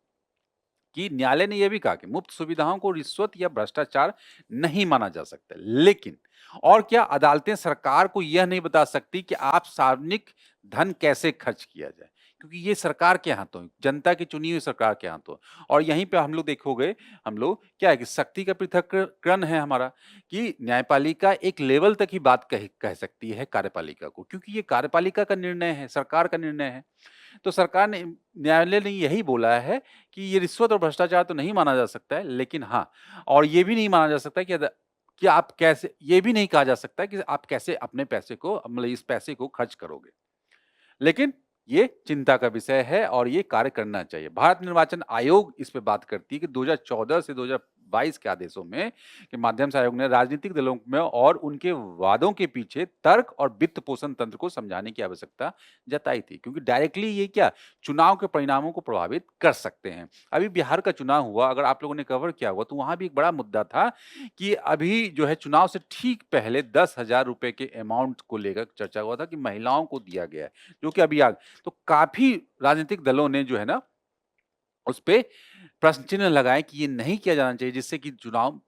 कि न्यायालय ने यह भी कहा कि मुफ्त सुविधाओं को रिश्वत या भ्रष्टाचार नहीं माना जा सकता। लेकिन और क्या अदालतें सरकार को यह नहीं बता सकती कि आप सार्वजनिक धन कैसे खर्च किया जाए, क्योंकि ये सरकार के हाथों है, जनता की चुनी हुई सरकार के हाथों है। और यहीं पे हम लोग देखोगे, हम लोग क्या है कि शक्ति का पृथक्करण है हमारा, कि न्यायपालिका एक लेवल तक ही बात कह सकती है कार्यपालिका को, क्योंकि ये कार्यपालिका का निर्णय है, सरकार का निर्णय है। तो सरकार ने, न्यायालय ने यही बोला है कि ये रिश्वत और भ्रष्टाचार तो नहीं माना जा सकता है, लेकिन हाँ, और ये भी नहीं माना जा सकता कि आप कैसे, ये भी नहीं कहा जा सकता कि आप कैसे अपने पैसे को, मतलब इस पैसे को खर्च करोगे। लेकिन ये चिंता का विषय है और ये कार्य करना चाहिए। भारत निर्वाचन आयोग इस पे बात करती है कि 2014 से 2022 के आदेशों में के माध्यम से आयोग ने राजनीतिक दलों में और उनके वादों के पीछे तर्क और वित्त पोषण तंत्र को समझाने की आवश्यकता जताई थी, क्योंकि डायरेक्टली ये क्या चुनाव के परिणामों को प्रभावित कर सकते हैं। अभी बिहार का चुनाव हुआ, अगर आप लोगों ने कवर किया हुआ, तो वहां भी एक बड़ा मुद्दा था कि अभी जो है चुनाव से ठीक पहले 10,000 रुपए के अमाउंट को लेकर चर्चा हुआ था कि महिलाओं को दिया गया है, जो कि अभी तो काफ़ी राजनीतिक दलों ने जो है ना, उसपे प्रश्न चिन्ह लगाए कि ये नहीं किया जाना चाहिए, जिससे कि चुनाव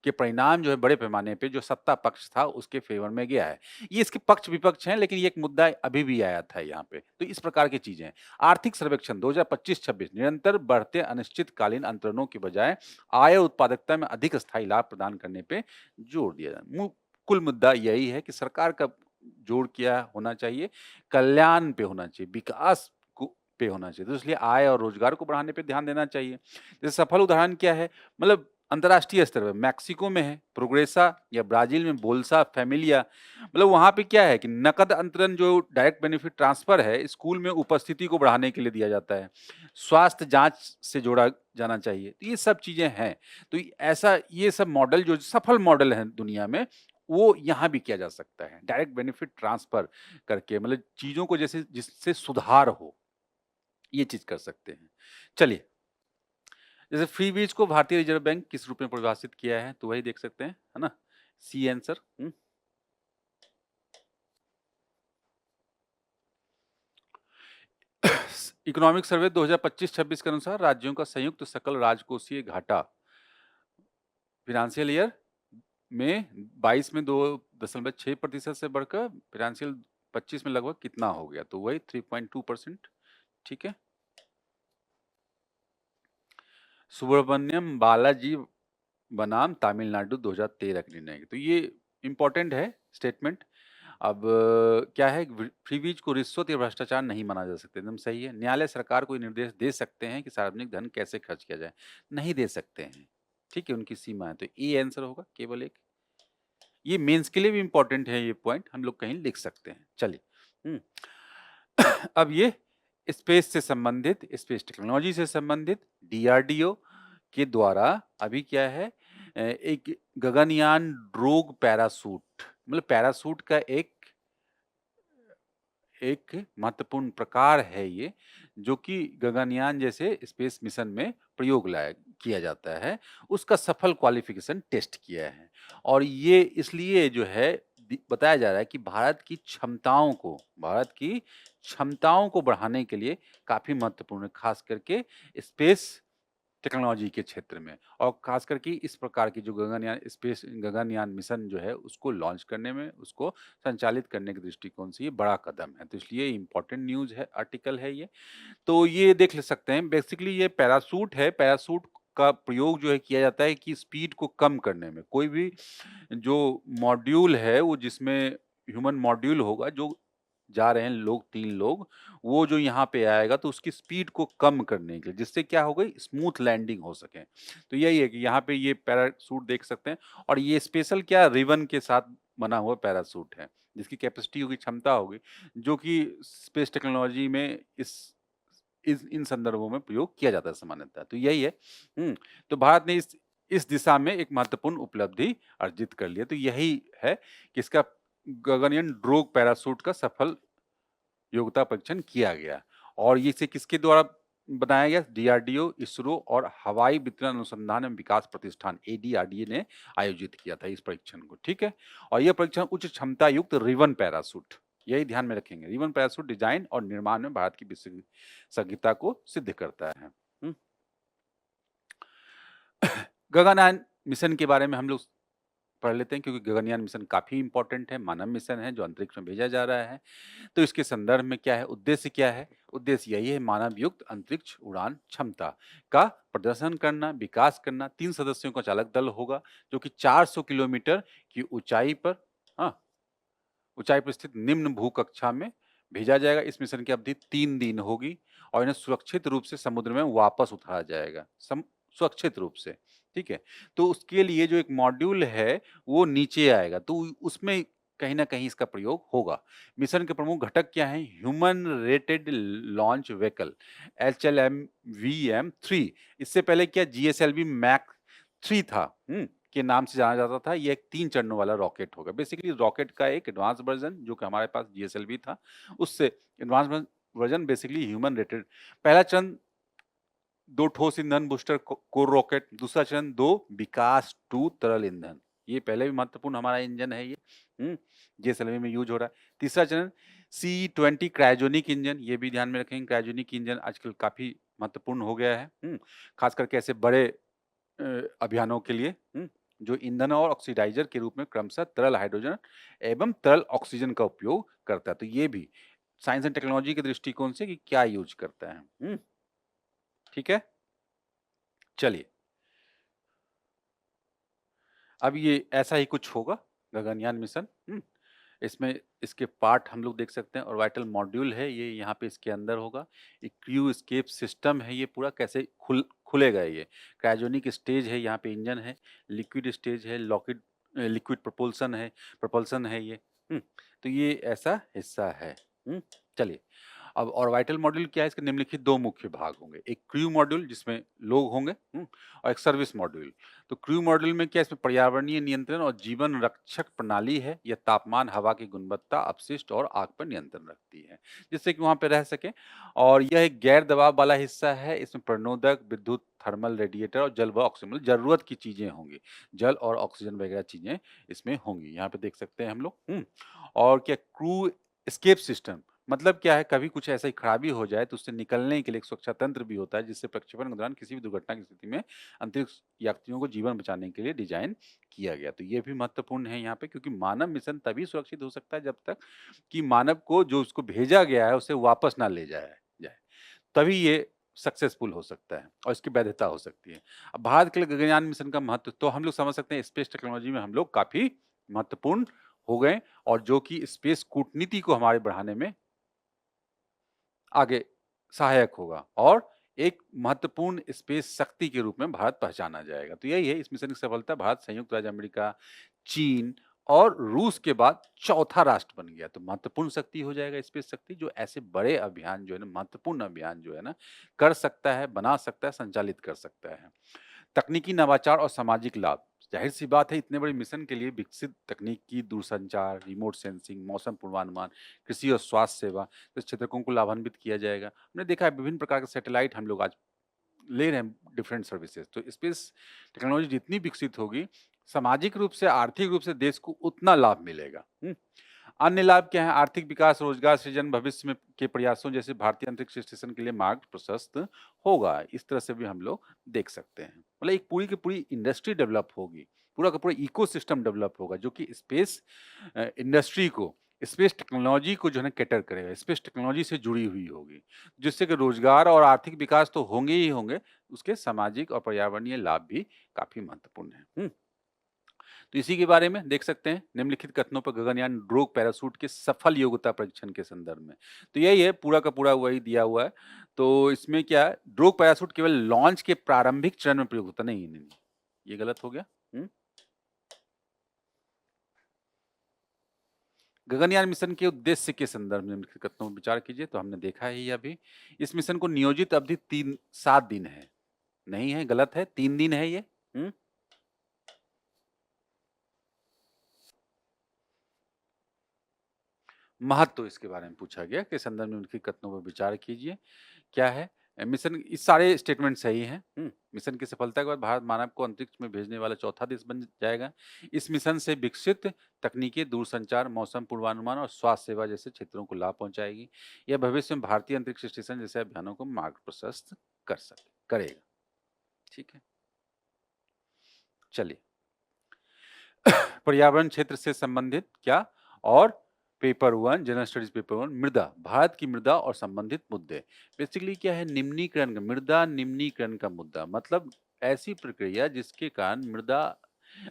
के परिणाम जो है बड़े पैमाने पे जो सत्ता पक्ष था उसके फेवर में गया है। ये इसके पक्ष-विपक्ष हैं, लेकिन ये एक मुद्दा अभी भी आया था यहाँ पे। तो इस प्रकार की चीज़ें हैं। आर्थिक सर्वेक्षण 2025-26 निरंतर बढ़ते अनिश्चितकालीन अंतरणों की बजाय आय और उत्पादकता में अधिक स्थायी लाभ प्रदान करने पे जोर दिया जाए। कुल मुद्दा यही है कि सरकार का जोर क्या होना चाहिए, कल्याण पे होना चाहिए, विकास को पे होना चाहिए। तो इसलिए आय और रोजगार को बढ़ाने पे ध्यान देना चाहिए। जैसे सफल उदाहरण क्या है, मतलब अंतर्राष्ट्रीय स्तर पे मैक्सिको में है प्रोग्रेसा, या ब्राजील में बोल्सा फैमिलिया। मतलब वहाँ पे क्या है कि नकद अंतरण जो डायरेक्ट बेनिफिट ट्रांसफर है, स्कूल में उपस्थिति को बढ़ाने के लिए दिया जाता है। स्वास्थ्य जाँच से जोड़ा जाना चाहिए। तो ये सब चीज़ें हैं। तो ऐसा ये सब मॉडल जो सफल मॉडल हैं दुनिया में, वो यहाँ भी किया जा सकता है। डायरेक्ट बेनिफिट ट्रांसफर करके, मतलब चीज़ों को जैसे जिससे सुधार हो, ये चीज़ कर सकते हैं। चलिए, जैसे फ्री बीज को भारतीय रिज़र्व बैंक किस रूप में परिभाषित किया है, तो वही देख सकते हैं, है ना? C answer. इकोनॉमिक सर्वे 2025-26 के अनुसार राज्यों का संयुक्त सकल राजकोषीय घाटा फाइनेंशियल ईयर में 22 में 2.6% से बढ़कर फाइनेंशियल 25 में लगभग कितना हो गया, तो वही 3.2%। ठीक है। सुब्रमण्यम बालाजी बनाम तमिलनाडु 2013 के निर्णय, तो ये इंपॉर्टेंट है स्टेटमेंट। अब क्या है, फ्री बीज को रिश्वत या भ्रष्टाचार नहीं माना जा सकता, एकदम सही है। न्यायालय सरकार को निर्देश दे सकते हैं कि सार्वजनिक धन कैसे खर्च किया जाए, नहीं दे सकते हैं। ठीक है, उनकी सीमा है। तो ए आंसर होगा केवल एक। ये मेंस के लिए भी इंपॉर्टेंट है, ये पॉइंट हम लोग कहीं लिख सकते हैं। चलिए, अब ये स्पेस से संबंधित, स्पेस टेक्नोलॉजी से संबंधित डीआरडीओ के द्वारा अभी क्या है, एक गगनयान रोग पैरासूट, मतलब पैरासूट का एक महत्वपूर्ण प्रकार है ये, जो कि गगनयान जैसे स्पेस मिशन में प्रयोग लाया किया जाता है, उसका सफल क्वालिफिकेशन टेस्ट किया है। और ये इसलिए जो है बताया जा रहा है कि भारत की क्षमताओं को बढ़ाने के लिए काफ़ी महत्वपूर्ण है, खास करके स्पेस टेक्नोलॉजी के क्षेत्र में, और खास करके इस प्रकार की जो गगनयान मिशन जो है उसको लॉन्च करने में, उसको संचालित करने के दृष्टिकोण से ये बड़ा कदम है। तो इसलिए इम्पोर्टेंट न्यूज़ है, आर्टिकल है ये। तो ये देख ले सकते हैं, बेसिकली ये पैरासूट है। पैरासूट का प्रयोग जो है किया जाता है कि स्पीड को कम करने में। कोई भी जो मॉड्यूल है वो जिसमें ह्यूमन मॉड्यूल होगा जो जा रहे हैं लोग 3 लोग, वो जो यहाँ पे आएगा तो उसकी स्पीड को कम करने के लिए, जिससे क्या हो गई स्मूथ लैंडिंग हो सके। तो यही है कि यहाँ पे ये पैराशूट देख सकते हैं और ये स्पेशल क्या रिबन के साथ बना हुआ पैराशूट है, जिसकी कैपेसिटी होगी, क्षमता होगी, जो कि स्पेस टेक्नोलॉजी में इस इन संदर्भों में प्रयोग किया जाता है सामान्यतः। तो यही है। तो भारत ने इस दिशा में एक महत्वपूर्ण उपलब्धि अर्जित कर लिया। तो यही है कि इसका गगनयान ड्रोग पैराशूट का सफल योग्यता परीक्षण किया गया और ये इसे किसके द्वारा बनाया गया? डीआरडीओ, इसरो और हवाई वितरण अनुसंधान एवं विकास प्रतिष्ठान एडीआरडीए ने आयोजित किया था इस परीक्षण को, ठीक है? और यह परीक्षण उच्च क्षमता युक्त रिबन पैराशूट, यही ध्यान में रखेंगे। रिबन पैराशूट डिजाइन और निर्माण में भारत की विशेषज्ञता को सिद्ध करता है। गगनयान मिशन के बारे में हम लोग पढ़ लेते हैं, क्योंकि गगनयान मिशन काफी इंपॉर्टेंट है, मानव मिशन है जो अंतरिक्ष में भेजा जा रहा है। तो इसके संदर्भ में क्या है, उद्देश्य क्या है? उद्देश्य यही है मानव युक्त अंतरिक्ष उड़ान क्षमता का प्रदर्शन करना, विकास करना। 3 सदस्यों का चालक दल होगा जो कि 400 किलोमीटर की ऊंचाई पर हाँ, ऊंचाई पर स्थित निम्न भूकक्षा में भेजा जाएगा। इस मिशन की अवधि 3 दिन होगी और इन्हें सुरक्षित रूप से समुद्र में वापस उतारा जाएगा, सुरक्षित रूप से, ठीक है? तो उसके लिए जो एक मॉड्यूल है वो नीचे आएगा, तो उसमें कहीं न कहीं इसका प्रयोग होगा। मिशन के प्रमुख घटक क्या हैं? Human rated launch vehicle HLMVM-3, इससे पहले क्या GSLV मैक 3 था, के नाम से जाना जाता था। ये एक 3 चरणों वाला रॉकेट होगा। बेसिकली रॉकेट का एक एडवांस वर्जन जो कि हमारे पास GSLV था, उससे advance version basically human rated. पहला चरण 2 ठोस ईंधन बूस्टर कोर रॉकेट, दूसरा चरण 2 विकास 2 तरल ईंधन। ये पहले भी महत्वपूर्ण हमारा इंजन है ये, जेएसएलवी में यूज हो रहा है। तीसरा चरण C-20 क्रायोजेनिक इंजन, ये भी ध्यान में रखेंगे। क्रायोजेनिक इंजन आजकल काफी महत्वपूर्ण हो गया है, खास करके ऐसे बड़े अभियानों के लिए, जो ईंधन और ऑक्सीडाइजर के रूप में क्रमशः तरल हाइड्रोजन एवं तरल ऑक्सीजन का उपयोग करता है। तो ये भी साइंस एंड टेक्नोलॉजी के दृष्टिकोण से कि क्या यूज करता है, ठीक है? चलिए, अब ये ऐसा ही कुछ होगा गगनयान मिशन। इसमें इसके पार्ट हम लोग देख सकते हैं, और वाइटल मॉड्यूल है ये यहाँ पे इसके अंदर होगा। एक क्रू एस्केप सिस्टम है, ये पूरा कैसे खुलेगा ये। क्रायोजेनिक स्टेज है, यहाँ पे इंजन है, लिक्विड स्टेज है, लिक्विड propulsion है ये। तो ये ऐसा हिस्सा है। चलिए, अब ऑर्बिटल मॉड्यूल क्या है? इसके निम्नलिखित 2 मुख्य भाग होंगे। एक क्रू मॉड्यूल जिसमें लोग होंगे, और एक सर्विस मॉड्यूल। तो क्रू मॉड्यूल में क्या, इसमें पर्यावरणीय नियंत्रण और जीवन रक्षक प्रणाली है। यह तापमान, हवा की गुणवत्ता, अपशिष्ट और आग पर नियंत्रण रखती है, जिससे कि वहां पे रह सके। और यह एक गैर दबाव वाला हिस्सा है। इसमें प्रणोदक, विद्युत थर्मल रेडिएटर और जल व ऑक्सीजन, मतलब जरूरत की चीजें होंगी, जल और ऑक्सीजन वगैरह चीजें इसमें होंगी। यहाँ पे देख सकते हैं हम लोग। और क्या क्रू एस्केप सिस्टम मतलब क्या है? कभी कुछ ऐसी खराबी हो जाए तो उससे निकलने के लिए एक सुरक्षा तंत्र भी होता है, जिससे प्रक्षेपण के दौरान किसी भी दुर्घटना की स्थिति में अंतरिक्ष यात्रियों को जीवन बचाने के लिए डिजाइन किया गया। तो ये भी महत्वपूर्ण है यहाँ पे, क्योंकि मानव मिशन तभी सुरक्षित हो सकता है जब तक कि मानव को जो उसको भेजा गया है उसे वापस ना ले जाया जाए, तभी ये सक्सेसफुल हो सकता है और इसकी वैधता हो सकती है। अब भारत के लिए गगनयान मिशन का महत्व तो हम लोग समझ सकते हैं, स्पेस टेक्नोलॉजी में हम लोग काफी महत्वपूर्ण हो गए, और जो कि स्पेस कूटनीति को हमारे बढ़ाने में आगे सहायक होगा, और एक महत्वपूर्ण स्पेस शक्ति के रूप में भारत पहचाना जाएगा। तो यही है इस मिशन की सफलता। भारत संयुक्त राज्य अमेरिका, चीन और रूस के बाद चौथा राष्ट्र बन गया। तो महत्वपूर्ण शक्ति हो जाएगा, स्पेस शक्ति, जो ऐसे बड़े अभियान जो है ना, महत्वपूर्ण अभियान जो है ना, कर सकता है, बना सकता है, संचालित कर सकता है। तकनीकी नवाचार और सामाजिक लाभ, जाहिर सी बात है इतने बड़े मिशन के लिए विकसित तकनीक की दूरसंचार, रिमोट सेंसिंग, मौसम पूर्वानुमान, कृषि और स्वास्थ्य सेवा, तो क्षेत्रकों को लाभान्वित किया जाएगा। हमने देखा है विभिन्न प्रकार के सैटेलाइट हम लोग आज ले रहे हैं, डिफरेंट सर्विसेज। तो स्पेस टेक्नोलॉजी जितनी विकसित होगी, सामाजिक रूप से, आर्थिक रूप से देश को उतना लाभ मिलेगा। अन्य लाभ क्या है? आर्थिक विकास, रोजगार सृजन, भविष्य में के प्रयासों जैसे भारतीय अंतरिक्ष स्टेशन के लिए मार्ग प्रशस्त होगा। इस तरह से भी हम लोग देख सकते हैं। मतलब एक पूरी की पूरी इंडस्ट्री डेवलप होगी, पूरा का पूरा इकोसिस्टम डेवलप होगा, जो कि स्पेस इंडस्ट्री को, स्पेस टेक्नोलॉजी को जो है कैटर करेगा, स्पेस टेक्नोलॉजी से जुड़ी हुई होगी, जिससे कि रोजगार और आर्थिक विकास तो होंगे ही होंगे, उसके सामाजिक और पर्यावरणीय लाभ भी काफी महत्वपूर्ण है। तो इसी के बारे में देख सकते हैं निम्नलिखित कथनों पर गगनयान ड्रोग पैराशूट के सफल योग्यता परीक्षण के संदर्भ में। तो यही है, पूरा का पूरा वही दिया हुआ है। तो इसमें क्या है, ड्रोग पैराशूट केवल लॉन्च के प्रारंभिक चरण में प्रयोग होता नहीं, नहीं, नहीं, ये गलत हो गया। गगनयान मिशन के उद्देश्य के संदर्भ में निम्नलिखित कथनों पर विचार कीजिए। तो हमने देखा ही अभी, इस मिशन को नियोजित अवधि 7 दिन है, नहीं है, गलत है, 3 दिन है ये। महत्व इसके बारे में पूछा गया के संदर्भ में उनके कथनों पर विचार कीजिए। क्या है मिशन, इस सारे स्टेटमेंट सही हैं। मिशन की सफलता के बाद भारत मानव को अंतरिक्ष में भेजने वाला चौथा देश बन जाएगा। इस मिशन से विकसित तकनीकें दूरसंचार, मौसम पूर्वानुमान और स्वास्थ्य सेवा जैसे क्षेत्रों को लाभ पहुंचाएगी। यह भविष्य में भारतीय अंतरिक्ष स्टेशन जैसे अभियानों को मार्ग प्रशस्त करेगा। ठीक है, चलिए पर्यावरण क्षेत्र से संबंधित क्या और पेपर 1 जनरल स्टडीज पेपर 1 मृदा, भारत की मृदा और संबंधित मुद्दे। बेसिकली क्या है, निम्नीकरण का मृदा निम्नीकरण का मुद्दा, मतलब ऐसी प्रक्रिया जिसके कारण मृदा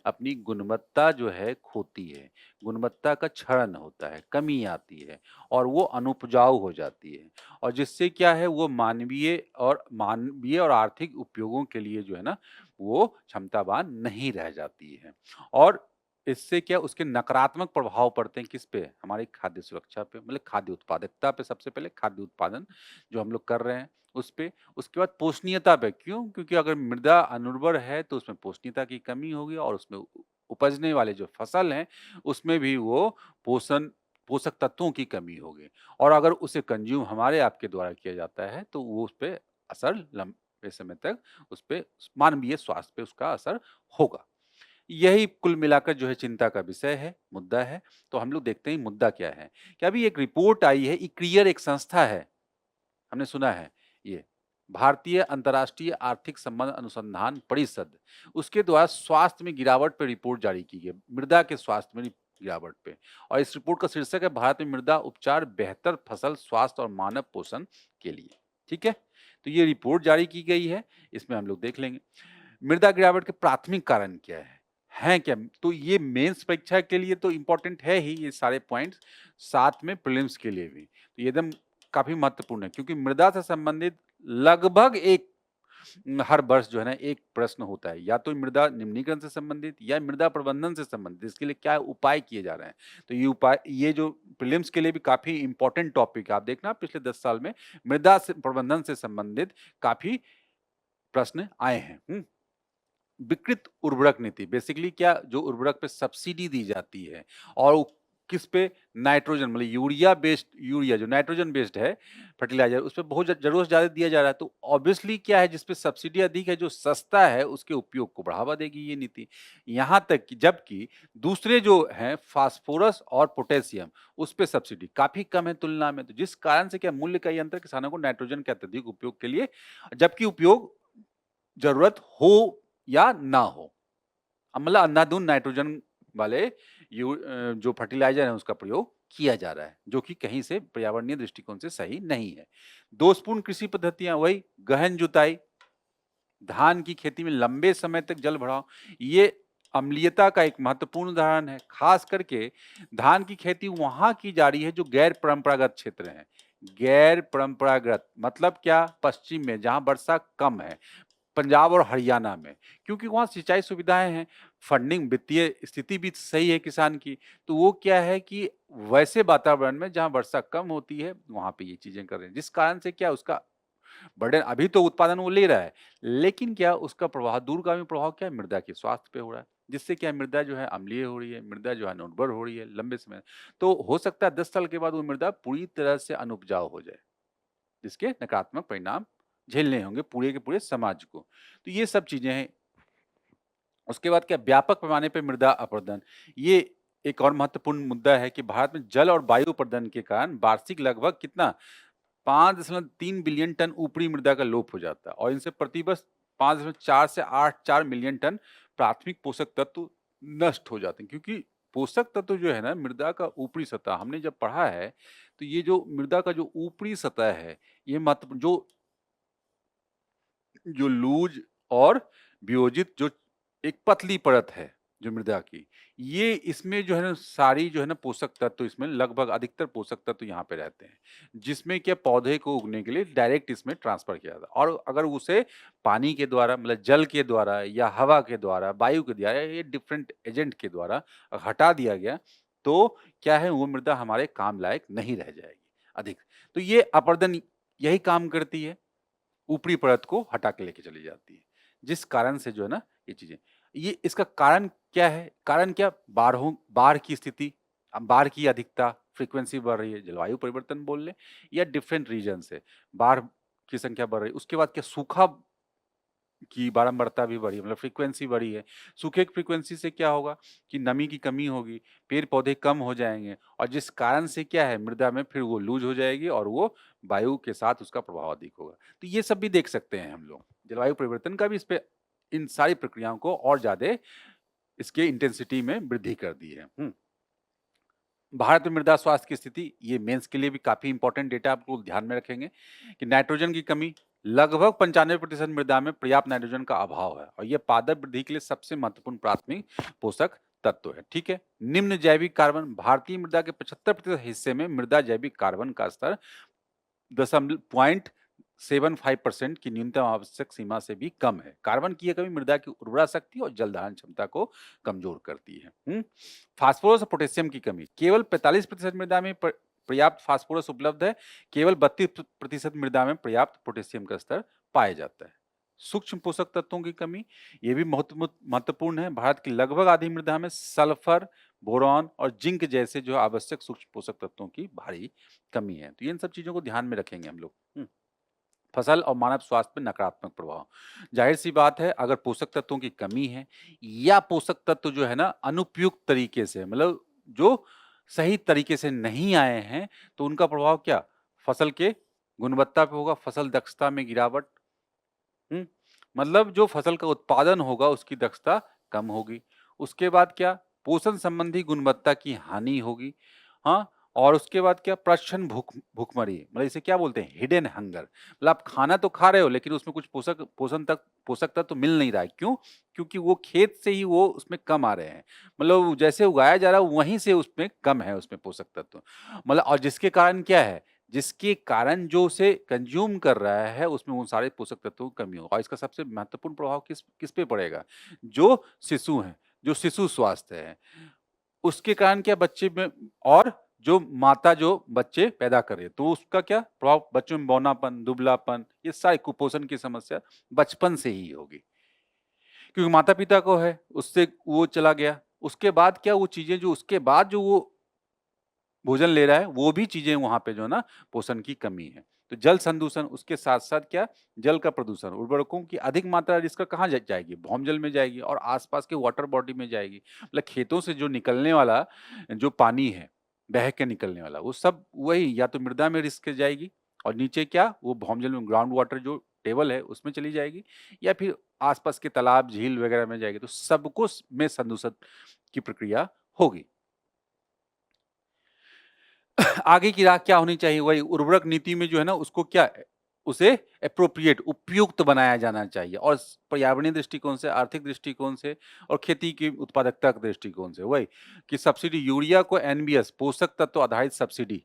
अपनी गुणवत्ता जो है खोती है, गुणवत्ता का क्षरण होता है, कमी आती है और वो अनुपजाऊ हो जाती है, और जिससे क्या है वो मानवीय और आर्थिक उपयोगों के लिए जो है ना वो क्षमतावान नहीं रह जाती है। और इससे क्या उसके नकारात्मक प्रभाव पड़ते हैं किस पे, हमारी खाद्य सुरक्षा पे, मतलब खाद्य उत्पादकता पे, सबसे पहले खाद्य उत्पादन जो हम लोग कर रहे हैं उस पे, उसके बाद पोषणीयता पे। क्यों? क्योंकि अगर मृदा अनुर्वर है तो उसमें पोषणीयता की कमी होगी और उसमें उपजने वाले जो फसल हैं उसमें भी वो पोषक तत्वों की कमी होगी, और अगर उसे कंज्यूम हमारे आपके द्वारा किया जाता है तो वो उस पे असर लंबे समय तक उस पे मानवीय स्वास्थ्य पे उसका असर होगा। यही कुल मिलाकर जो है चिंता का विषय है, मुद्दा है। तो हम लोग देखते हैं मुद्दा क्या है। कि अभी एक रिपोर्ट आई है, इक्रियर एक संस्था है, हमने सुना है ये, भारतीय अंतर्राष्ट्रीय आर्थिक संबंध अनुसंधान परिषद, उसके द्वारा स्वास्थ्य में गिरावट पे रिपोर्ट जारी की गई, मृदा के स्वास्थ्य में गिरावट पे। और इस रिपोर्ट का शीर्षक है भारत में मृदा उपचार बेहतर फसल स्वास्थ्य और मानव पोषण के लिए। ठीक है, तो ये रिपोर्ट जारी की गई है, इसमें हम लोग देख लेंगे मृदा गिरावट के प्राथमिक कारण क्या है क्या। तो ये मेंस परीक्षा के लिए तो इंपॉर्टेंट है ही ये सारे पॉइंट्स, साथ में प्रीलिम्स के लिए भी तो ये एकदम काफी महत्वपूर्ण है, क्योंकि मृदा से संबंधित लगभग हर वर्ष जो है ना एक प्रश्न होता है, या तो मृदा निम्नीकरण से संबंधित या मृदा प्रबंधन से संबंधित, इसके लिए क्या उपाय किए जा रहे हैं। तो ये उपाय, ये जो प्रीलिम्स के लिए भी काफी इंपॉर्टेंट टॉपिक है। आप देखना पिछले 10 साल में मृदा से प्रबंधन से संबंधित काफी प्रश्न आए हैं। विकृत उर्वरक नीति, बेसिकली क्या, जो उर्वरक पे सब्सिडी दी जाती है और किस पे, नाइट्रोजन, मतलब यूरिया जो नाइट्रोजन बेस्ड है फर्टिलाइजर, उस पे बहुत जरूरत ज्यादा दिया जा रहा है। तो ऑब्वियसली क्या है, जिसपे सब्सिडी अधिक है, जो सस्ता है, उसके उपयोग को बढ़ावा देगी ये नीति। यहाँ तक कि जबकि दूसरे जो हैं फास्फोरस और पोटेशियम, उस पे सब्सिडी काफी कम है तुलना में, तो जिस कारण से क्या मूल्य का ये अंतर किसानों को नाइट्रोजन के अत्यधिक उपयोग के लिए, जबकि उपयोग जरूरत हो या ना हो, मतलब अंधाधुंध नाइट्रोजन वाले जो फर्टिलाइजर है उसका प्रयोग किया जा रहा है, जो कि कहीं से पर्यावरणीय दृष्टिकोण से सही नहीं है। दोषपूर्ण कृषि पद्धतियां, वही गहन जुताई, धान की खेती में लंबे समय तक जल भराव, ये अम्लीयता का एक महत्वपूर्ण उदाहरण है। खास करके धान की खेती वहां की जा रही है जो गैर परंपरागत क्षेत्र है। गैर परंपरागत मतलब क्या, पश्चिम में जहां वर्षा कम है, पंजाब और हरियाणा में, क्योंकि वहाँ सिंचाई सुविधाएं हैं, फंडिंग, वित्तीय स्थिति भी सही है किसान की, तो वो क्या है कि वैसे वातावरण में जहाँ वर्षा कम होती है वहां पे ये चीजें कर रहे हैं, जिस कारण से क्या उसका बर्डन, अभी तो उत्पादन वो ले रहा है, लेकिन क्या उसका प्रभाव, दूरगामी प्रभाव क्या है, मृदा के स्वास्थ्य पे हो रहा है, जिससे क्या मृदा जो है अम्लीय हो रही है, मृदा जो है अनुर्वर हो रही है लंबे समय। तो हो सकता है 10 साल के बाद वो मृदा पूरी तरह से अनुपजाऊ हो जाए, जिसके नकारात्मक परिणाम झेलने होंगे पूरे के पूरे समाज को। तो ये सब चीजें हैं। उसके बाद क्या, व्यापक पैमाने पर मृदा अपरदन, ये एक और महत्वपूर्ण मुद्दा है कि भारत में जल और वायु अपरदन के कारण वार्षिक लगभग कितना, 5.3 बिलियन टन ऊपरी मृदा का लोप हो जाता है, और इनसे प्रतिवर्ष 5.4 से 8.4 मिलियन टन प्राथमिक पोषक तत्व नष्ट हो जाते हैं। क्योंकि पोषक तत्व जो है ना मृदा का ऊपरी सतह, हमने जब पढ़ा है तो ये जो मृदा का जो ऊपरी सतह है, ये महत्व जो जो लूज और वियोजित जो एक पतली परत है, जो मृदा की, ये इसमें जो है ना सारी जो है ना पोषक तत्व इसमें लगभग अधिकतर पोषक तत्व यहाँ पे रहते हैं, जिसमें क्या पौधे को उगने के लिए डायरेक्ट इसमें ट्रांसफर किया जाता है। और अगर उसे पानी के द्वारा मतलब जल के द्वारा या हवा के द्वारा, वायु के द्वारा, ये डिफरेंट एजेंट के द्वारा हटा दिया गया, तो क्या है वो मृदा हमारे काम लायक नहीं रह जाएगी अधिक। तो ये अपरदन यही काम करती है, ऊपरी परत को हटा के लेके चली जाती है, जिस कारण से जो है ना ये चीजें, ये इसका कारण क्या है? कारण क्या? बाढ़ की स्थिति, अब बाढ़ की अधिकता, फ्रीक्वेंसी बढ़ रही है, जलवायु परिवर्तन बोल लें या डिफरेंट रीजन से बाढ़ की संख्या बढ़ रही है। उसके बाद क्या, सूखा की बारंबारता भी बढ़ी है, मतलब फ्रीक्वेंसी बढ़ी है। सूखे की फ्रीक्वेंसी से क्या होगा कि नमी की कमी होगी, पेड़-पौधे कम हो जाएँगे और जिस कारण से क्या है मृदा में फिर वो लूज़ हो जाएगी और वो वायु के साथ उसका प्रभाव अधिक होगा। तो ये सब भी देख सकते हैं हम लोग। जलवायु परिवर्तन का भी इस पे इन सारी प्रक्रियाओं को और ज़्यादा इसके इंटेंसिटी में वृद्धि कर दी है। भारत में मृदा स्वास्थ्य की स्थिति, ये मेंस के लिए भी काफी इंपॉर्टेंट डेटा आप लोग ध्यान में रखेंगे कि नाइट्रोजन की कमी, लगभग 95% मृदा में पर्याप्त नाइट्रोजन का अभाव है और यह पादप वृद्धि के लिए सबसे महत्वपूर्ण प्राथमिक पोषक तत्व है। ठीक है। निम्न जैविक कार्बन, भारतीय मृदा के 75% हिस्से में मृदा जैविक कार्बन का स्तर 0.75% की न्यूनतम आवश्यक सीमा से भी कम है। कार्बन की यह कमी मृदा की उर्वरा शक्ति और जल धारण क्षमता को कमजोर करती है। फास्फोरस और पोटेशियम की कमी, केवल 45% मृदा में पर्याप्त फास्फोरस उपलब्ध है, केवल 32% मृदा में पर्याप्त पोटेशियम का स्तर पाया जाता है। सूक्ष्म पोषक तत्वों की कमी, ये भी महत्वपूर्ण है। भारत की लगभग आधी मृदा में सल्फर, बोरॉन और जिंक जैसे जो आवश्यक सूक्ष्म पोषक तत्वों की भारी कमी है। तो इन सब चीजों को ध्यान में रखेंगे हम लोग। फसल और मानव स्वास्थ्य पर नकारात्मक प्रभाव, जाहिर सी बात है अगर पोषक तत्वों की कमी है या पोषक तत्व जो है ना अनुपयुक्त तरीके से, मतलब जो सही तरीके से नहीं आए हैं, तो उनका प्रभाव क्या, फसल के गुणवत्ता पे होगा, फसल दक्षता में गिरावट। मतलब जो फसल का उत्पादन होगा उसकी दक्षता कम होगी। उसके बाद क्या, पोषण संबंधी गुणवत्ता की हानि होगी। हाँ, और उसके बाद क्या, प्रच्छन्न भूखमरी, मतलब इसे क्या बोलते हैं, हिडन हंगर, मतलब आप खाना तो खा रहे हो लेकिन उसमें कुछ पोषक तत्व तो मिल नहीं रहा है। क्यों? क्योंकि वो खेत से ही वो उसमें कम आ रहे हैं, मतलब जैसे उगाया जा रहा है वहीं से उसमें कम है उसमें पोषक तत्व, मतलब और जिसके कारण क्या है, जिसके कारण जो उसे कंज्यूम कर रहा है उसमें उन सारे पोषक तत्वों की कमी होगा और इसका सबसे महत्वपूर्ण प्रभाव किस किस पे पड़ेगा, जो शिशु हैं, जो शिशु स्वास्थ्य है, उसके कारण क्या बच्चे में, और जो माता जो बच्चे पैदा करे तो उसका क्या प्रभाव, बच्चों में बौनापन, दुबलापन, ये सारी कुपोषण की समस्या बचपन से ही होगी, क्योंकि माता पिता को है उससे वो चला गया। उसके बाद क्या, वो चीजें जो उसके बाद जो वो भोजन ले रहा है वो भी चीजें वहां पे जो है ना पोषण की कमी है। तो जल संदूषण, उसके साथ साथ क्या, जल का प्रदूषण, उर्वरकों की अधिक मात्रा जिसका कहाँ जाएगी, भौमजल में जाएगी और आसपास के वाटर बॉडी में जाएगी, मतलब खेतों से जो निकलने वाला जो पानी है, बह के निकलने वाला, वो सब वही या तो मृदा में रिस्क जाएगी और नीचे क्या वो भौमजल में ग्राउंड वाटर जो टेबल है उसमें चली जाएगी, या फिर आसपास के तालाब झील वगैरह में जाएगी, तो सबको में संदूषण की प्रक्रिया होगी। आगे की राह क्या होनी चाहिए, वही उर्वरक नीति में जो है ना उसको क्या, उसे एप्रोप्रिएट, उपयुक्त बनाया जाना चाहिए और पर्यावरणीय दृष्टिकोण से, आर्थिक दृष्टिकोण से और खेती की उत्पादकता के दृष्टिकोण से, वही कि सब्सिडी यूरिया को एनबीएस पोषक तत्व आधारित सब्सिडी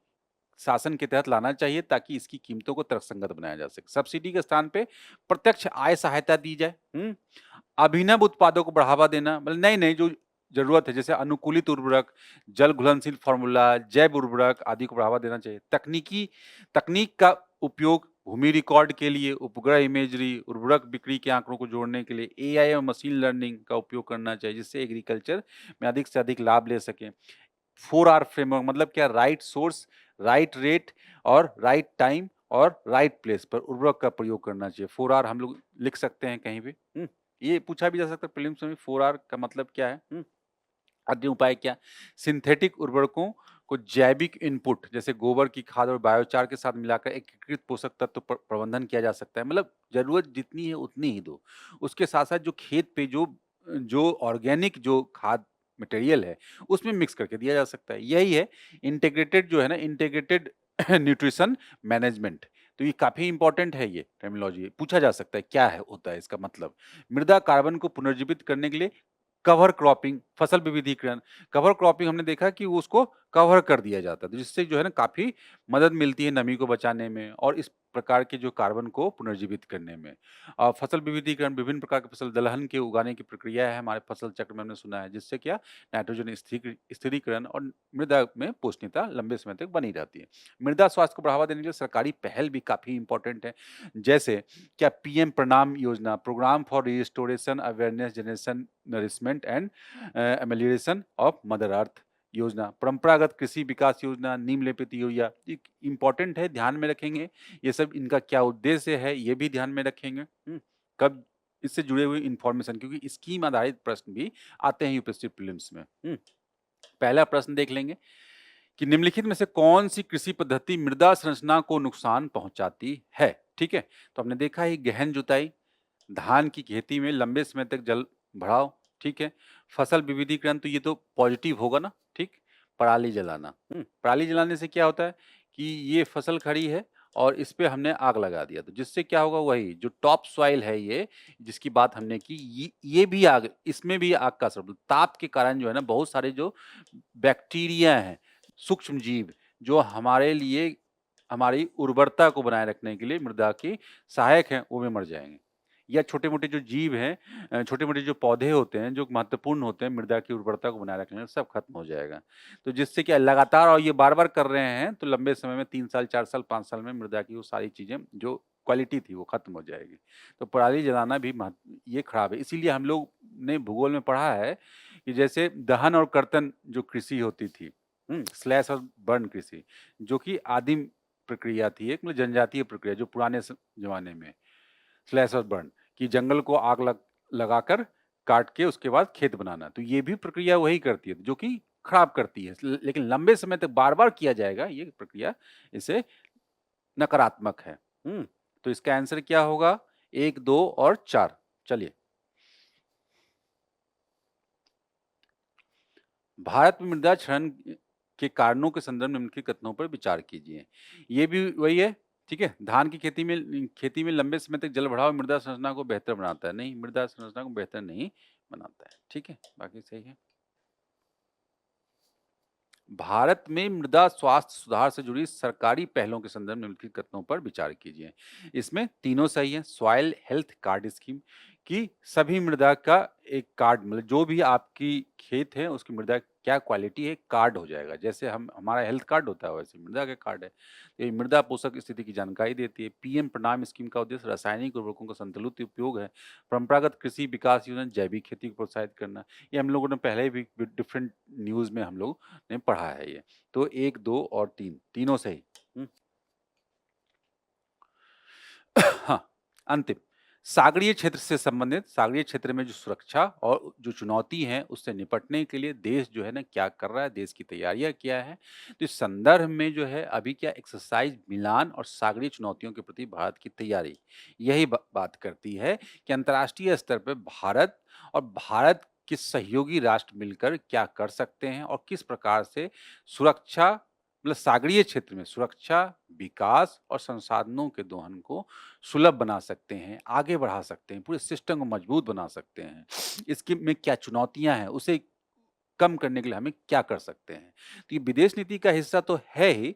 शासन के तहत लाना चाहिए ताकि इसकी कीमतों को तर्कसंगत बनाया जा सके। सब्सिडी के स्थान पे प्रत्यक्ष आय सहायता दी जाए। अभिनव उत्पादों को बढ़ावा देना, मतलब नए नए जो जरूरत है, जैसे अनुकूलित उर्वरक, जल घुलनशील फार्मूला, जैव उर्वरक आदि को बढ़ावा देना चाहिए। तकनीक का उपयोग भूमि रिकॉर्ड के लिए, उपग्रह इमेजरी, उर्वरक बिक्री के आंकड़ों को जोड़ने के लिए एआई और मशीन लर्निंग का उपयोग करना चाहिए, जिससे एग्रीकल्चर में अधिक से अधिक लाभ ले सकें। 4R फ्रेमवर्क, मतलब क्या, राइट सोर्स, राइट रेट और राइट टाइम और राइट प्लेस पर उर्वरक का प्रयोग करना चाहिए। 4R हम लोग लिख सकते हैं कहीं भी। ये पूछा भी जा सकता है प्रीलिम्स में, 4R का मतलब क्या है। अन्य उपाय क्या, सिंथेटिक उर्वरकों को जैविक इनपुट जैसे गोबर की खाद और बायोचार के साथ मिलाकर एकीकृत पोषक तत्व प्रबंधन किया जा सकता है, मतलब जरूरत जितनी है उतनी ही दो। उसके साथ साथ जो खेत पे जो जो ऑर्गेनिक जो खाद मटेरियल है उसमें मिक्स करके दिया जा सकता है। यही है इंटीग्रेटेड जो है ना, इंटीग्रेटेड न्यूट्रिशन मैनेजमेंट। तो ये काफी इंपॉर्टेंट है, ये टर्मिनोलॉजी पूछा जा सकता है क्या है होता है इसका मतलब। मृदा कार्बन को पुनर्जीवित करने के लिए कवर क्रॉपिंग, फसल विविधीकरण। कवर क्रॉपिंग हमने देखा कि उसको कवर कर दिया जाता है, तो जिससे जो है ना काफ़ी मदद मिलती है नमी को बचाने में और इस प्रकार के जो कार्बन को पुनर्जीवित करने में। फसल विविधीकरण विभिन्न प्रकार के फसल दलहन के उगाने की प्रक्रिया है हमारे फसल चक्र में हमने सुना है, जिससे क्या नाइट्रोजन स्थिरीकरण और मृदा में पोषणीयता लंबे समय तक बनी रहती है। मृदा स्वास्थ्य को बढ़ावा देने के लिए सरकारी पहल भी काफ़ी इंपॉर्टेंट है। जैसे क्या पीएम प्रणाम योजना, program for restoration awareness generation nourishment and amelioration of mother earth योजना, परंपरागत कृषि विकास योजना, नीम लेपित योजना, इंपॉर्टेंट है, ध्यान में रखेंगे। ये सब इनका क्या उद्देश्य है ये भी ध्यान में रखेंगे। कब इससे जुड़े हुए इंफॉर्मेशन, क्योंकि स्कीम आधारित प्रश्न भी आते हैं यूपीएससी प्रीलिम्स में। पहला प्रश्न देख लेंगे कि निम्नलिखित में से कौन सी कृषि पद्धति मृदा संरचना को नुकसान पहुंचाती है। ठीक है, तो हमने देखा है गहन जुताई, धान की खेती में लंबे समय तक जल भराव, ठीक है, फसल विविधीकरण, तो ये तो पॉजिटिव होगा ना, ठीक। पराली जलाना, पराली जलाने से क्या होता है कि ये फसल खड़ी है और इस पे हमने आग लगा दिया, तो जिससे क्या होगा, वही जो टॉप सॉइल है ये जिसकी बात हमने की, ये भी आग, इसमें भी आग का असर, ताप के कारण जो है ना बहुत सारे जो बैक्टीरिया हैं, सूक्ष्म जीव जो हमारे लिए हमारी उर्वरता को बनाए रखने के लिए मृदा की सहायक हैं, वो भी मर जाएंगे। या छोटे-मोटे जो जीव हैं, छोटे-मोटे जो पौधे होते हैं, जो महत्वपूर्ण होते हैं मृदा की उर्वरता को बनाए रखने में, सब खत्म हो जाएगा। तो जिससे क्या लगातार और ये बार-बार कर रहे हैं, तो लंबे समय में 3 साल, 4 साल, 5 साल में मृदा की वो सारी चीज़ें जो क्वालिटी थी वो खत्म हो जाएगी। तो पराली जलाना भी ये खराब है। इसीलिए हम लोग ने भूगोल में पढ़ा है कि जैसे दहन और कर्तन जो कृषि होती थी, स्लैश और बर्न कृषि, जो कि आदिम प्रक्रिया थी, एक मतलब जनजातीय प्रक्रिया जो पुराने ज़माने में, स्लैश और बर्न कि जंगल को आग लगाकर काट के उसके बाद खेत बनाना, तो ये भी प्रक्रिया वही करती है जो कि खराब करती है, लेकिन लंबे समय तक बार-बार किया जाएगा ये प्रक्रिया, इसे नकारात्मक है। तो इसका आंसर क्या होगा? 1, 2 और 4। चलिए, भारत में मृदा क्षरण के कारणों के संदर्भ में निम्नलिखित कथनों पर विचार कीजिए। ये भी वही है, ठीक है। धान की खेती में लंबे समय तक जल भराव मृदा संरचना को बेहतर बनाता है, नहीं, मृदा संरचना को बेहतर नहीं बनाता है, ठीक है, बाकी सही है। भारत में मृदा स्वास्थ्य सुधार से जुड़ी सरकारी पहलों के संदर्भ में निम्नलिखित कथनों पर विचार कीजिए। इसमें तीनों सही है। सॉइल हेल्थ कार्ड स्कीम कि सभी मृदा का एक कार्ड, मतलब जो भी आपकी खेत है उसकी मृदा क्या क्वालिटी है, कार्ड हो जाएगा। जैसे हम हमारा हेल्थ कार्ड होता है वैसे मृदा का कार्ड है। तो ये मृदा पोषक स्थिति की जानकारी देती है। पीएम प्रणाम स्कीम का उद्देश्य रासायनिक उर्वरकों का संतुलित उपयोग है। परंपरागत कृषि विकास योजना जैविक खेती को प्रोत्साहित करना, ये हम लोगों ने पहले भी डिफरेंट न्यूज में हम लोग ने पढ़ा है ये। तो 1, 2 और 3 तीनों सही। हाँ, अंतिम, सागरीय क्षेत्र से संबंधित, सागरीय क्षेत्र में जो सुरक्षा और जो चुनौती है उससे निपटने के लिए देश जो है ना क्या कर रहा है, देश की तैयारियां क्या है। तो इस संदर्भ में जो है अभी क्या एक्सरसाइज मिलान और सागरीय चुनौतियों के प्रति भारत की तैयारी, यही बात करती है कि अंतर्राष्ट्रीय स्तर पर भारत और भारत के सहयोगी राष्ट्र मिलकर क्या कर सकते हैं और किस प्रकार से सुरक्षा, मतलब सागरीय क्षेत्र में सुरक्षा, विकास और संसाधनों के दोहन को सुलभ बना सकते हैं, आगे बढ़ा सकते हैं, पूरे सिस्टम को मजबूत बना सकते हैं। इसके में क्या चुनौतियाँ हैं, उसे कम करने के लिए हमें क्या कर सकते हैं? तो ये विदेश नीति का हिस्सा तो है ही,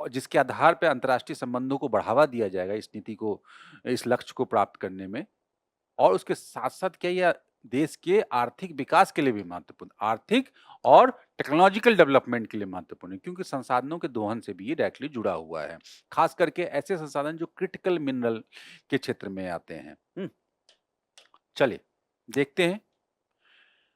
जिसके आधार पे अंतर्राष्ट्रीय संबंधों को बढ़ावा दिया जाएगा इस नीति को, इस लक्ष्य को प्राप्त करने में। और उसके साथ-साथ क्या ये देश के आर्थिक विकास के लिए भी महत्वपूर्ण, आर्थिक और टेक्नोलॉजिकल डेवलपमेंट के लिए महत्वपूर्ण है, क्योंकि संसाधनों के दोहन से भी ये डायरेक्टली जुड़ा हुआ है। खास करके ऐसे संसाधन जो क्रिटिकल मिनरल के क्षेत्र में आते हैं। चलिए देखते हैं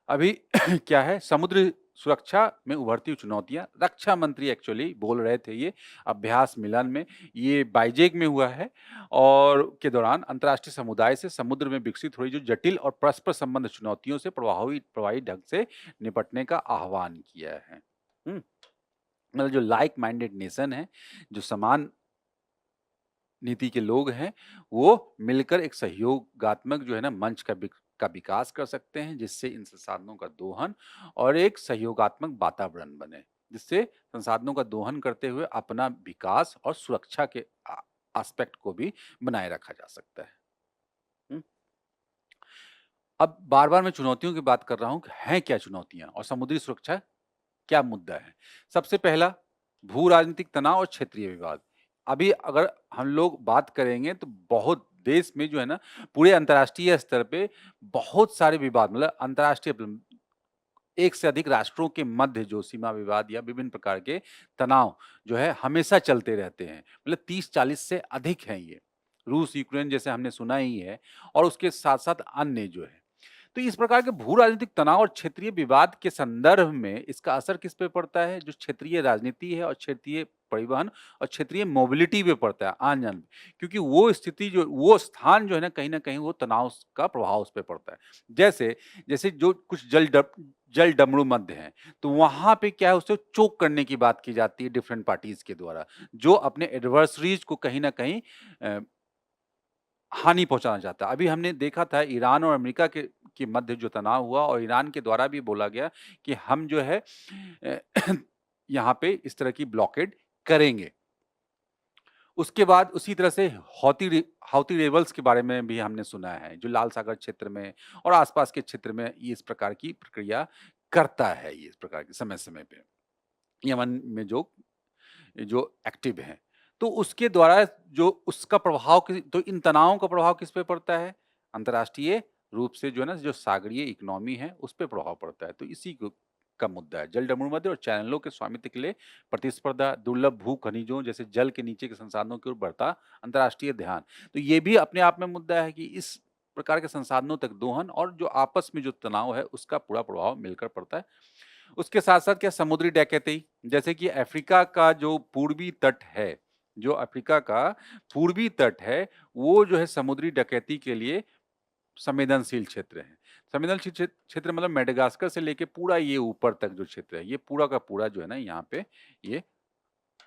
अभी क्या है समुद्र सुरक्षा में उभरती हुई चुनौतियां। रक्षा मंत्री एक्चुअली बोल रहे थे ये अभ्यास मिलन में, ये बाइजेक में हुआ है और के दौरान अंतर्राष्ट्रीय समुदाय से समुद्र में विकसित हो रही जो जटिल और परस्पर संबंध चुनौतियों से प्रभावी ढंग से निपटने का आह्वान किया है। मतलब जो लाइक माइंडेड नेशन है, जो समान नीति के लोग हैं, वो मिलकर एक सहयोगात्मक जो है ना मंच का विकास कर सकते हैं, जिससे इन संसाधनों का दोहन और एक सहयोगात्मक वातावरण बने, जिससे संसाधनों का दोहन करते हुए अपना विकास और सुरक्षा के एस्पेक्ट को भी बनाए रखा जा सकता है। अब बार-बार मैं चुनौतियों की बात कर रहा हूँ कि हैं क्या चुनौतियाँ और समुद्री सुरक्षा क्या मुद्दा है? सबसे पहला भू-राजनीतिक तनाव और क्षेत्रीय विवाद। अभी अगर हम लोग बात करेंगे तो बहुत देश में जो है ना पूरे अंतर्राष्ट्रीय स्तर पे बहुत सारे विवाद मतलब अंतर्राष्ट्रीय एक से अधिक राष्ट्रों के मध्य जो सीमा विवाद या विभिन्न प्रकार के तनाव जो है हमेशा चलते रहते हैं। मतलब 30-40 से अधिक हैं ये। रूस, यूक्रेन जैसे हमने सुना ही है और उसके साथ-साथ अन्य जो है। तो इस प्रकार के भू-राजनीतिक तनाव और क्षेत्रीय विवाद के संदर्भ में इसका असर किस पे पड़ता है? जो क्षेत्रीय राजनीति है और क्षेत्रीय परिवहन और क्षेत्रीय मोबिलिटी पे पड़ता है आन-जान में। क्योंकि वो स्थिति जो वो स्थान जो है ना, कहीं न कहीं वो तनाव का प्रभाव उस पे पड़ता है। जैसे जैसे जो कुछ जलडमरू मध्य हैं, तो वहाँ पे क्या है उसे चोक करने की बात की जाती है डिफरेंट पार्टीज़ के द्वारा, जो अपने एडवर्सरीज़ को कहीं न कहीं अ, हानि पहुँचाना चाहता है। अभी हमने देखा था ईरान और अमेरिका के मध्य जो तनाव हुआ और ईरान के द्वारा भी बोला गया कि हम जो है अ, यहाँ पे इस तरह की ब्लॉकेड करेंगे। उसके बाद उसी तरह से हाउती रेबल्स के बारे में भी हमने सुना है, जो लाल सागर क्षेत्र में और आसपास के क्षेत्र में ये इस प्रकार की प्रक्रिया करता है, ये इस प्रकार की समय-समय पे। यमन में जो जो एक्टिव हैं। तो उसके द्वारा जो उसका प्रभाव तो इन तनावों का प्रभाव किस पे पड़ता है? अंतर्राष्ट्रीय रूप से जो है ना, जो सागरीय इकोनॉमी है, उस पे प्रभाव पड़ता है। तो इसी को का मुद्दा है। जलडमरू और चैनलों के स्वामित्व के लिए प्रतिस्पर्धा, दुर्लभ भू खनिजों जैसे जल के नीचे के संसाधनों की ओर बढ़ता अंतर्राष्ट्रीय ध्यान। तो ये भी अपने आप में मुद्दा है कि इस प्रकार के संसाधनों तक दोहन और जो आपस में जो तनाव है, उसका पूरा प्रभाव मिलकर पड़ता है। उसके साथ-साथ क्या समुद्री डकैती, जैसे कि अफ्रीका का जो पूर्वी तट है, जो अफ्रीका का पूर्वी तट है, वो जो है समुद्री डकैती के लिए संवेदनशील क्षेत्र है। संवेदनशील क्षेत्र मतलब मेडागास्कर से लेके पूरा ये ऊपर तक जो क्षेत्र है, ये पूरा का पूरा जो है ना यहाँ पे ये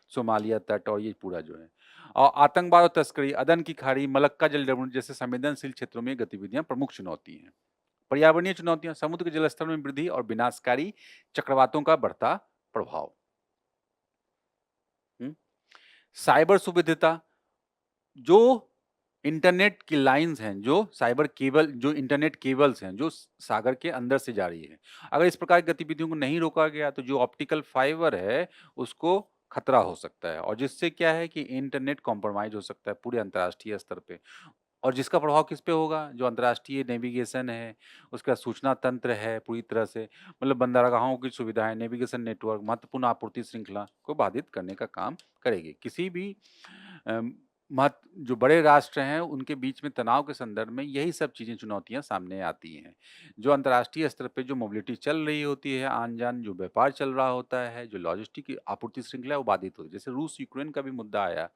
सोमालिया तट और ये पूरा जो है। और आतंकवाद और तस्करी, अदन की खाड़ी, मलक्का जलडमरू जैसे संवेदनशील क्षेत्रों में गतिविधियां प्रमुख चुनौती हैं। पर्यावरणीय चुनौतियां, समुद्र के जलस्तर में वृद्धि और विनाशकारी चक्रवातों का बढ़ता प्रभाव। हम्म? साइबर सुविधता, जो इंटरनेट की लाइंस हैं, जो साइबर केबल, जो इंटरनेट केबल्स हैं, जो सागर के अंदर से जा रही है, अगर इस प्रकार की गतिविधियों को नहीं रोका गया तो जो ऑप्टिकल फाइबर है उसको खतरा हो सकता है और जिससे क्या है कि इंटरनेट कॉम्प्रोमाइज हो सकता है पूरे अंतर्राष्ट्रीय स्तर पे। और जिसका प्रभाव किस पे होगा? जो अंतर्राष्ट्रीय नेविगेशन है, उसका सूचना तंत्र है पूरी तरह से, मतलब बंदरगाहों की सुविधाएँ, नेविगेशन नेटवर्क, महत्वपूर्ण आपूर्ति श्रृंखला को बाधित करने का काम करेगी। किसी भी जो बड़े राष्ट्र हैं, उनके बीच में तनाव के संदर्भ में यही सब चीज़ें चुनौतियाँ सामने आती हैं। जो अंतर्राष्ट्रीय स्तर पे जो मोबिलिटी चल रही होती है, आन-जान जो व्यापार चल रहा होता है, जो लॉजिस्टिक की आपूर्ति श्रृंखला है, वो बाधित होती है। जैसे रूस-यूक्रेन का भी मुद्दा आया,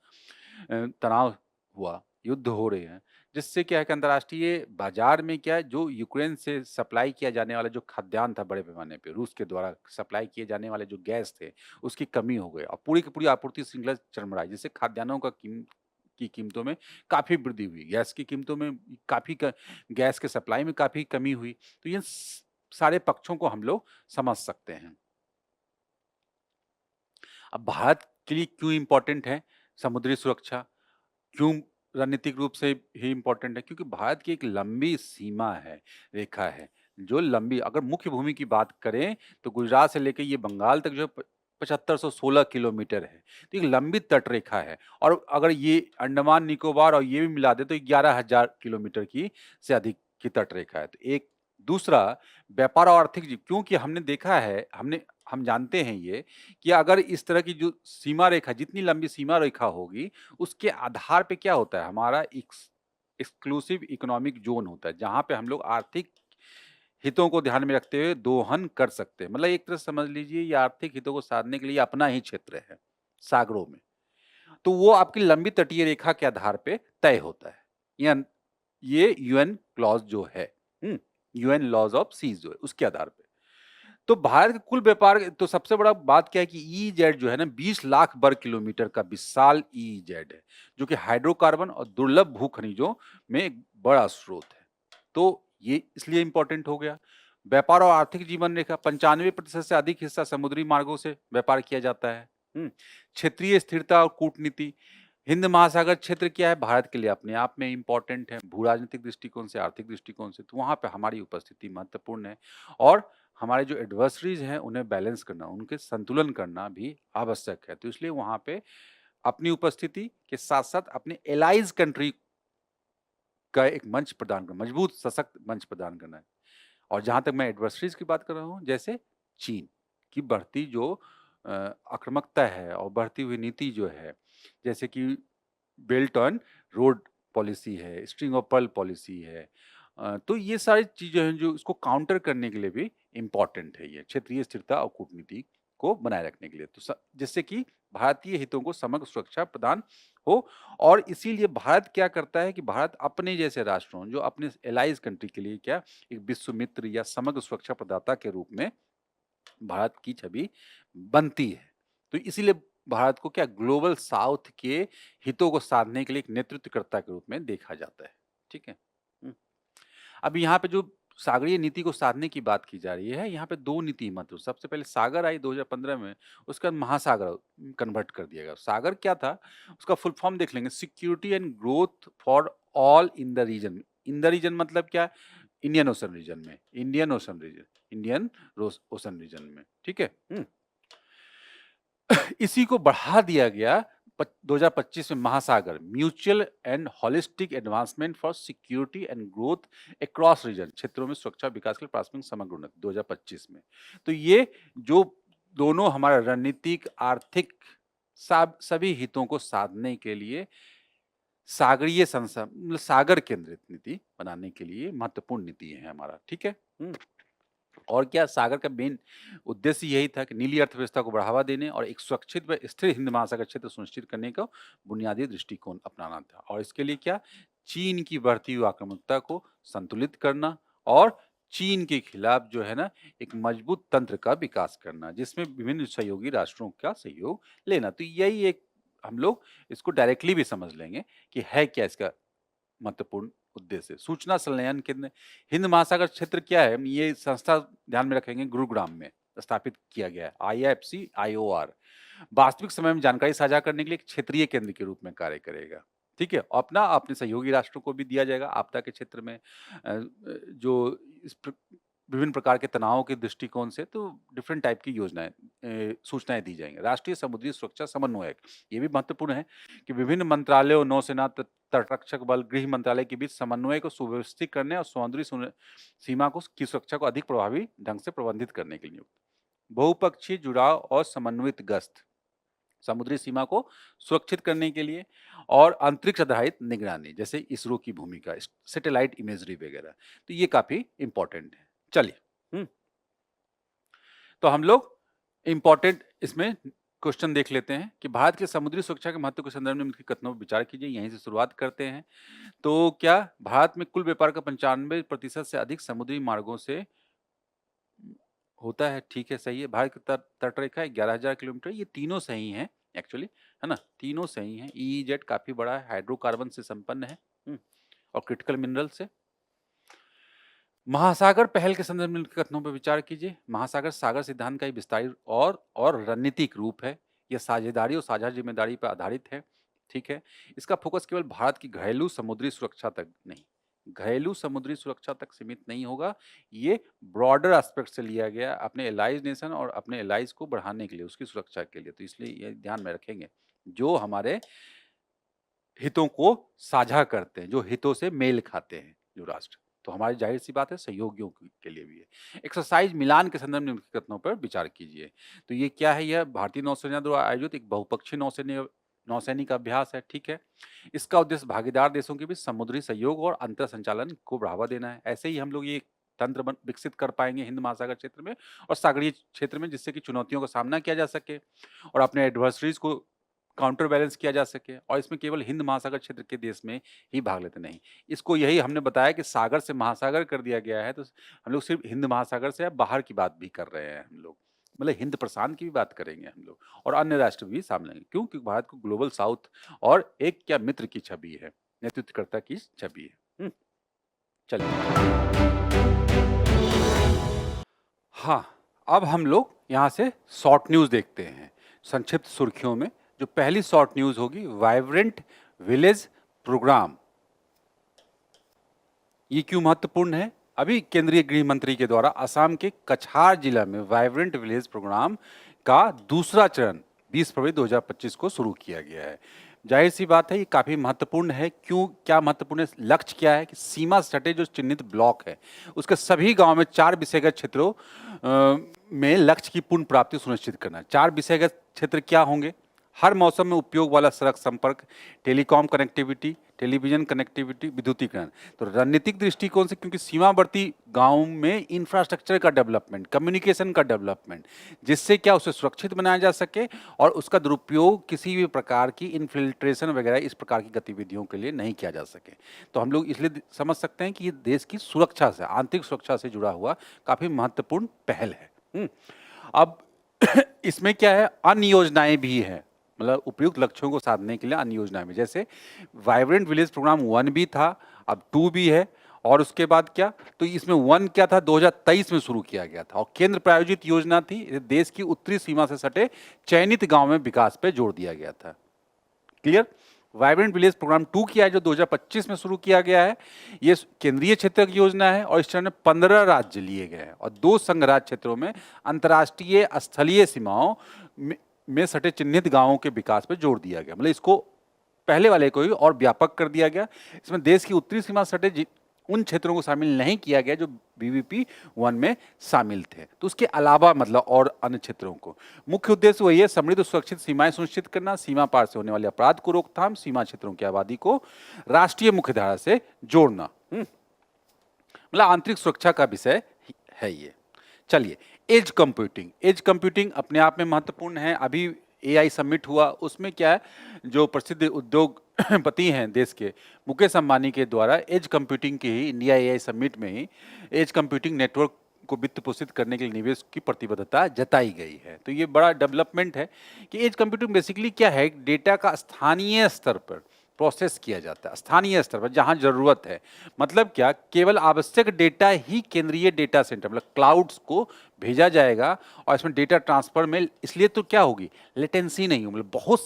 तनाव हुआ, युद्ध हो रहे हैं, जिससे क्या है कि अंतर्राष्ट्रीय बाजार में क्या है, जो यूक्रेन से सप्लाई किया जाने वाला जो खाद्यान्न था बड़े पैमाने पे, रूस के द्वारा सप्लाई किए जाने वाले जो गैस थे, उसकी कमी हो गई और पूरी की पूरी आपूर्ति श्रृंखला चरमराई, जिससे खाद्यान्नों की कीमतों में काफ़ी वृद्धि हुई। गैस की कीमतों में काफ़ी क गैस के सप्लाई में काफ़ी कमी हुई। तो ये सारे पक्षों को हम लोग समझ सकते हैं। अब भारत के लिए क्यों इम्पोर्टेंट है समुद्री सुरक्षा? क्यों रणनीतिक रूप से ही इम्पोर्टेंट है? क्योंकि भारत की एक लंबी सीमा है, रेखा है, जो लंबी, अगर मुख्य भूमि की बात करें, तो गुजरात से लेके ये बंगाल तक जो है 7516 किलोमीटर है। तो एक लंबी तट रेखा है और अगर ये अंडमान निकोबार और ये भी मिला दें, तो 11,000 किलोमीटर की से अधिक की तट रेखा है। तो एक दूसरा व्यापार और आर्थिक क्योंकि हमने देखा है, हम जानते हैं ये कि अगर इस तरह की जो सीमा रेखा, जितनी लंबी सीमा रेखा होगी, उसके आधार पे क्या होता है, हमारा एक्सक्लूसिव इकोनॉमिक ज़ोन होता है, जहाँ पे हम लोग आर्थिक हितों को ध्यान में रखते हुए दोहन कर सकते हैं। मतलब एक तरह से समझ लीजिए ये आर्थिक हितों को साधने के लिए अपना ही क्षेत्र है, सागरों में। तो वो आपकी लंबी तटीय रेखा के आधार पे तय होता है। या ये यूएन क्लॉज़ जो है, यूएन लॉज़ ऑफ सीज़ जो है, उसके आधार पे। तो भारत के कुल व्यापार तो सबसे बड़ा बात क्या है कि ईईजेड जो है ना 20 लाख वर्ग किलोमीटर का विशाल ईईजेड है, जो कि हाइड्रोकार्बन और दुर्लभ भू खनिजों में एक बड़ा स्रोत है। तो ये इसलिए इम्पोर्टेंट हो गया। व्यापार और आर्थिक जीवन रेखा 95% से अधिक हिस्सा समुद्री मार्गों से व्यापार किया जाता है। क्षेत्रीय स्थिरता और कूटनीति, हिंद महासागर क्षेत्र क्या है, भारत के लिए अपने आप में इम्पोर्टेंट है, भू राजनीतिक दृष्टिकोण से, आर्थिक दृष्टिकोण से, तो वहाँ पे हमारी उपस्थिति महत्वपूर्ण है। और हमारे जो एडवर्सरीज हैं उन्हें बैलेंस करना, उनके संतुलन करना भी आवश्यक है। तो इसलिए वहाँ पे अपनी उपस्थिति के साथ-साथ अपने एलाइज कंट्री का एक मंच प्रदान करना, मजबूत सशक्त मंच प्रदान करना है। और जहाँ तक मैं एडवर्सरीज की बात कर रहा हूँ, जैसे चीन की बढ़ती जो आक्रामकता है और बढ़ती हुई नीति जो है, जैसे कि बेल्ट एंड रोड पॉलिसी है, स्ट्रिंग ऑफ पर्ल पॉलिसी है, तो ये सारी चीजें हैं जो इसको काउंटर करने के लिए भी इम्पोर्टेंट है, ये क्षेत्रीय स्थिरता और कूटनीति को बनाए रखने के लिए, तो जिससे कि भारतीय हितों को समग्र सुरक्षा प्रदान हो। और इसीलिए भारत क्या करता है कि भारत अपने जैसे राष्ट्रों, जो अपने एलाइज कंट्री के लिए क्या एक विश्व मित्र या समग्र सुरक्षा प्रदाता के रूप में भारत की छवि बनती है। तो इसीलिए भारत को क्या ग्लोबल साउथ के हितों को साधने के लिए एक नेतृत्वकर्ता के रूप में देखा जाता है। ठीक है। अब यहाँ पे जो सागरीय नीति को साधने की बात की जा रही है, यहाँ पे दो नीति महत्व, सबसे पहले सागर आई 2015 में, उसका महासागर कन्वर्ट कर दिया गया। सागर क्या था, उसका फुल फॉर्म देख लेंगे, security and growth for all in the region. In the region मतलब क्या, इंडियन ओशन रीजन में, Indian Ocean region, Indian Ocean region में। ठीक है। इसी को बढ़ा दिया गया 2025 में, Mahasagar, mutual and holistic advancement for security and growth across region, क्षेत्रों में सुरक्षा विकास के लिए प्राथमिक समग्र उन्नति 2025 में। तो ये जो दोनों हमारा रणनीतिक, आर्थिक सभी हितों को साधने के लिए सागरीय संसद, सागर केंद्रित नीति बनाने के लिए महत्वपूर्ण नीति है हमारा। ठीक है। और क्या, सागर का मेन उद्देश्य यही था कि नीली अर्थव्यवस्था को बढ़ावा देने और एक सुरक्षित व स्थिर हिंद महासागर क्षेत्र सुनिश्चित करने का बुनियादी दृष्टिकोण अपनाना था। और इसके लिए क्या, चीन की बढ़ती हुई आक्रामकता को संतुलित करना और चीन के खिलाफ जो है ना एक मजबूत तंत्र का विकास करना, जिसमें विभिन्न सहयोगी राष्ट्रों का सहयोग लेना। तो यही एक, हम लोग इसको डायरेक्टली भी समझ लेंगे कि है क्या इसका महत्वपूर्ण उद्देश्य। सूचना संलयन केंद्र, हिंद महासागर क्षेत्र क्या है, ये संस्था ध्यान में रखेंगे, गुरुग्राम में स्थापित किया गया है, IFC IOR वास्तविक समय में जानकारी साझा करने के लिए एक क्षेत्रीय केंद्र के रूप में कार्य करेगा। ठीक है। अपना अपने सहयोगी राष्ट्रों को भी दिया जाएगा आपदा के क्षेत्र में, जो विभिन्न प्रकार के तनावों के दृष्टिकोण से, तो डिफरेंट टाइप की योजनाएं, सूचनाएं दी जाएंगी। राष्ट्रीय समुद्री सुरक्षा समन्वयक, ये भी महत्वपूर्ण है कि विभिन्न मंत्रालयों, नौसेना, तटरक्षक बल, गृह मंत्रालय के बीच समन्वय को सुव्यवस्थित करने और समुद्री सीमा को की सुरक्षा को अधिक प्रभावी ढंग से प्रबंधित करने के लिए। बहुपक्षीय जुड़ाव और समन्वित गश्त, समुद्री सीमा को सुरक्षित करने के लिए, और अंतरिक्ष आधारित निगरानी, जैसे इसरो की भूमिका, सैटेलाइट इमेजरी वगैरह, तो ये काफी इंपॉर्टेंट है। चलिए, तो हम लोग इंपॉर्टेंट इसमें क्वेश्चन देख लेते हैं कि भारत के समुद्री सुरक्षा के महत्व के संदर्भ में उनके कथनों पर विचार कीजिए। यहीं से शुरुआत करते हैं। तो क्या, भारत में कुल व्यापार का 95% से अधिक समुद्री मार्गों से होता है। ठीक है, सही है। भारत की तटरेखा 11,000 किलोमीटर, ये तीनों सही हैं एक्चुअली, है ना, तीनों सही हैं। EEZ काफी बड़ा है, हाइड्रोकार्बन से संपन्न है और क्रिटिकल मिनरल से। महासागर पहल के संदर्भ में उनके कथनों पर विचार कीजिए। महासागर सागर सिद्धांत का एक विस्तारित और रणनीतिक रूप है। यह साझेदारी और साझा जिम्मेदारी पर आधारित है। ठीक है। इसका फोकस केवल भारत की घरेलू समुद्री सुरक्षा तक नहीं, घरेलू समुद्री सुरक्षा तक सीमित नहीं होगा, ये ब्रॉडर एस्पेक्ट से लिया गया अपने एलाइज नेशन और अपने एलाइज को बढ़ाने के लिए, उसकी सुरक्षा के लिए। तो इसलिए ये ध्यान में रखेंगे, जो हमारे हितों को साझा करते हैं, जो हितों से मेल खाते हैं जो राष्ट्र, तो हमारी जाहिर सी बात है सहयोगियों के लिए भी है। एक्सरसाइज मिलान के संदर्भ में उनके कथनों पर विचार कीजिए। तो ये क्या है, यह भारतीय नौसेना द्वारा आयोजित एक बहुपक्षीय नौसैनिक अभ्यास है। ठीक है। इसका उद्देश्य भागीदार देशों के बीच समुद्री सहयोग और अंतर संचालन को बढ़ावा देना है। ऐसे ही हम लोग ये तंत्र विकसित कर पाएंगे हिंद महासागर क्षेत्र में और सागरीय क्षेत्र में, जिससे कि चुनौतियों का सामना किया जा सके और अपने एडवर्सरीज को काउंटर बैलेंस किया जा सके। और इसमें केवल हिंद महासागर क्षेत्र के देश में ही भाग लेते नहीं, इसको यही हमने बताया कि सागर से महासागर कर दिया गया है, तो हम लोग सिर्फ हिंद महासागर से बाहर की बात भी कर रहे हैं। हम लोग मतलब हिंद प्रशांत की भी बात करेंगे हम लोग, और अन्य राष्ट्र भी सामने लेंगे। क्यों? क्योंकि भारत को ग्लोबल साउथ और एक क्या मित्र की छवि है, नेतृत्वकर्ता की छवि है। चलिए, हाँ, अब हम लोग यहाँ से शॉर्ट न्यूज देखते हैं, संक्षिप्त सुर्खियों में जो पहली शॉर्ट न्यूज होगी, वाइब्रेंट विलेज प्रोग्राम। ये क्यों महत्वपूर्ण है? अभी केंद्रीय गृह मंत्री के द्वारा असम के कछार जिला में वाइब्रेंट विलेज प्रोग्राम का दूसरा चरण 20 फरवरी 2025 को शुरू किया गया है। जाहिर सी बात है, ये काफी महत्वपूर्ण है। क्यों, क्या महत्वपूर्ण है? लक्ष्य क्या है कि सीमा सटे जो चिन्हित ब्लॉक है उसके सभी गांव में 4 विषयगत क्षेत्रों में लक्ष्य की पूर्ण प्राप्ति सुनिश्चित करना। 4 विषयगत क्षेत्र क्या होंगे? हर मौसम में उपयोग वाला सड़क संपर्क, टेलीकॉम कनेक्टिविटी, टेलीविजन कनेक्टिविटी, विद्युतीकरण। तो रणनीतिक दृष्टिकोण से, क्योंकि सीमावर्ती गांव में इंफ्रास्ट्रक्चर का डेवलपमेंट, कम्युनिकेशन का डेवलपमेंट, जिससे क्या उसे सुरक्षित बनाया जा सके और उसका दुरुपयोग किसी भी प्रकार की इन्फिल्ट्रेशन वगैरह इस प्रकार की गतिविधियों के लिए नहीं किया जा सके। तो हम लोग इसलिए समझ सकते हैं कि ये देश की सुरक्षा से, आंतरिक सुरक्षा से जुड़ा हुआ काफी महत्वपूर्ण पहल है। अब इसमें क्या है, अन्य योजनाएं भी हैं, मतलब उपयुक्त लक्ष्यों को साधने के लिए अन्य योजनाएं में, जैसे वाइब्रेंट विलेज प्रोग्राम 1 भी था, अब 2 भी है। और उसके बाद क्या, तो इसमें 1 क्या था, 2023 में शुरू किया गया था और केंद्र प्रायोजित योजना थी। देश की उत्तरी सीमा से सटे चयनित गांव में विकास पे जोर दिया गया था। क्लियर? वाइब्रेंट विलेज प्रोग्राम 2 किया है जो 2025 में शुरू किया गया है। ये केंद्रीय क्षेत्र की योजना है और इस चरण में 15 राज्य लिए गए हैं और 2 संघ राज्य क्षेत्रों में अंतर्राष्ट्रीय स्थलीय सीमाओं में सटे चिन्हित गांवों के विकास पर जोर दिया गया। मतलब इसको पहले वाले को ही और व्यापक कर दिया गया। इसमें देश की उत्तरी सीमा सटे उन क्षेत्रों को शामिल नहीं किया गया जो बीवीपी 1 में शामिल थे, तो उसके अलावा मतलब और अन्य क्षेत्रों को। मुख्य उद्देश्य वही है, समृद्ध और सुरक्षित सीमाएं सुनिश्चित करना, सीमा पार से होने वाले अपराध को रोकथाम, सीमा क्षेत्रों की आबादी को राष्ट्रीय मुख्यधारा से जोड़ना। मतलब आंतरिक सुरक्षा का विषय है ये। चलिए, एज कंप्यूटिंग। एज कंप्यूटिंग अपने आप में महत्वपूर्ण है। अभी एआई समिट हुआ, उसमें क्या है, जो प्रसिद्ध उद्योगपति हैं देश के, मुकेश अंबानी के द्वारा एज कंप्यूटिंग की ही इंडिया एआई समिट में ही एज कंप्यूटिंग नेटवर्क को वित्त पोषित करने के लिए निवेश की प्रतिबद्धता जताई गई है। तो ये बड़ा डेवलपमेंट है कि एज कंप्यूटिंग बेसिकली क्या है, डेटा का स्थानीय स्तर पर प्रोसेस किया जाता है, स्थानीय स्तर पर जहां जरूरत है। मतलब क्या, केवल आवश्यक डेटा ही केंद्रीय डेटा सेंटर मतलब क्लाउड्स को भेजा जाएगा और इसमें डेटा ट्रांसफर में इसलिए तो क्या होगी, लेटेंसी नहीं होगी। मतलब बहुत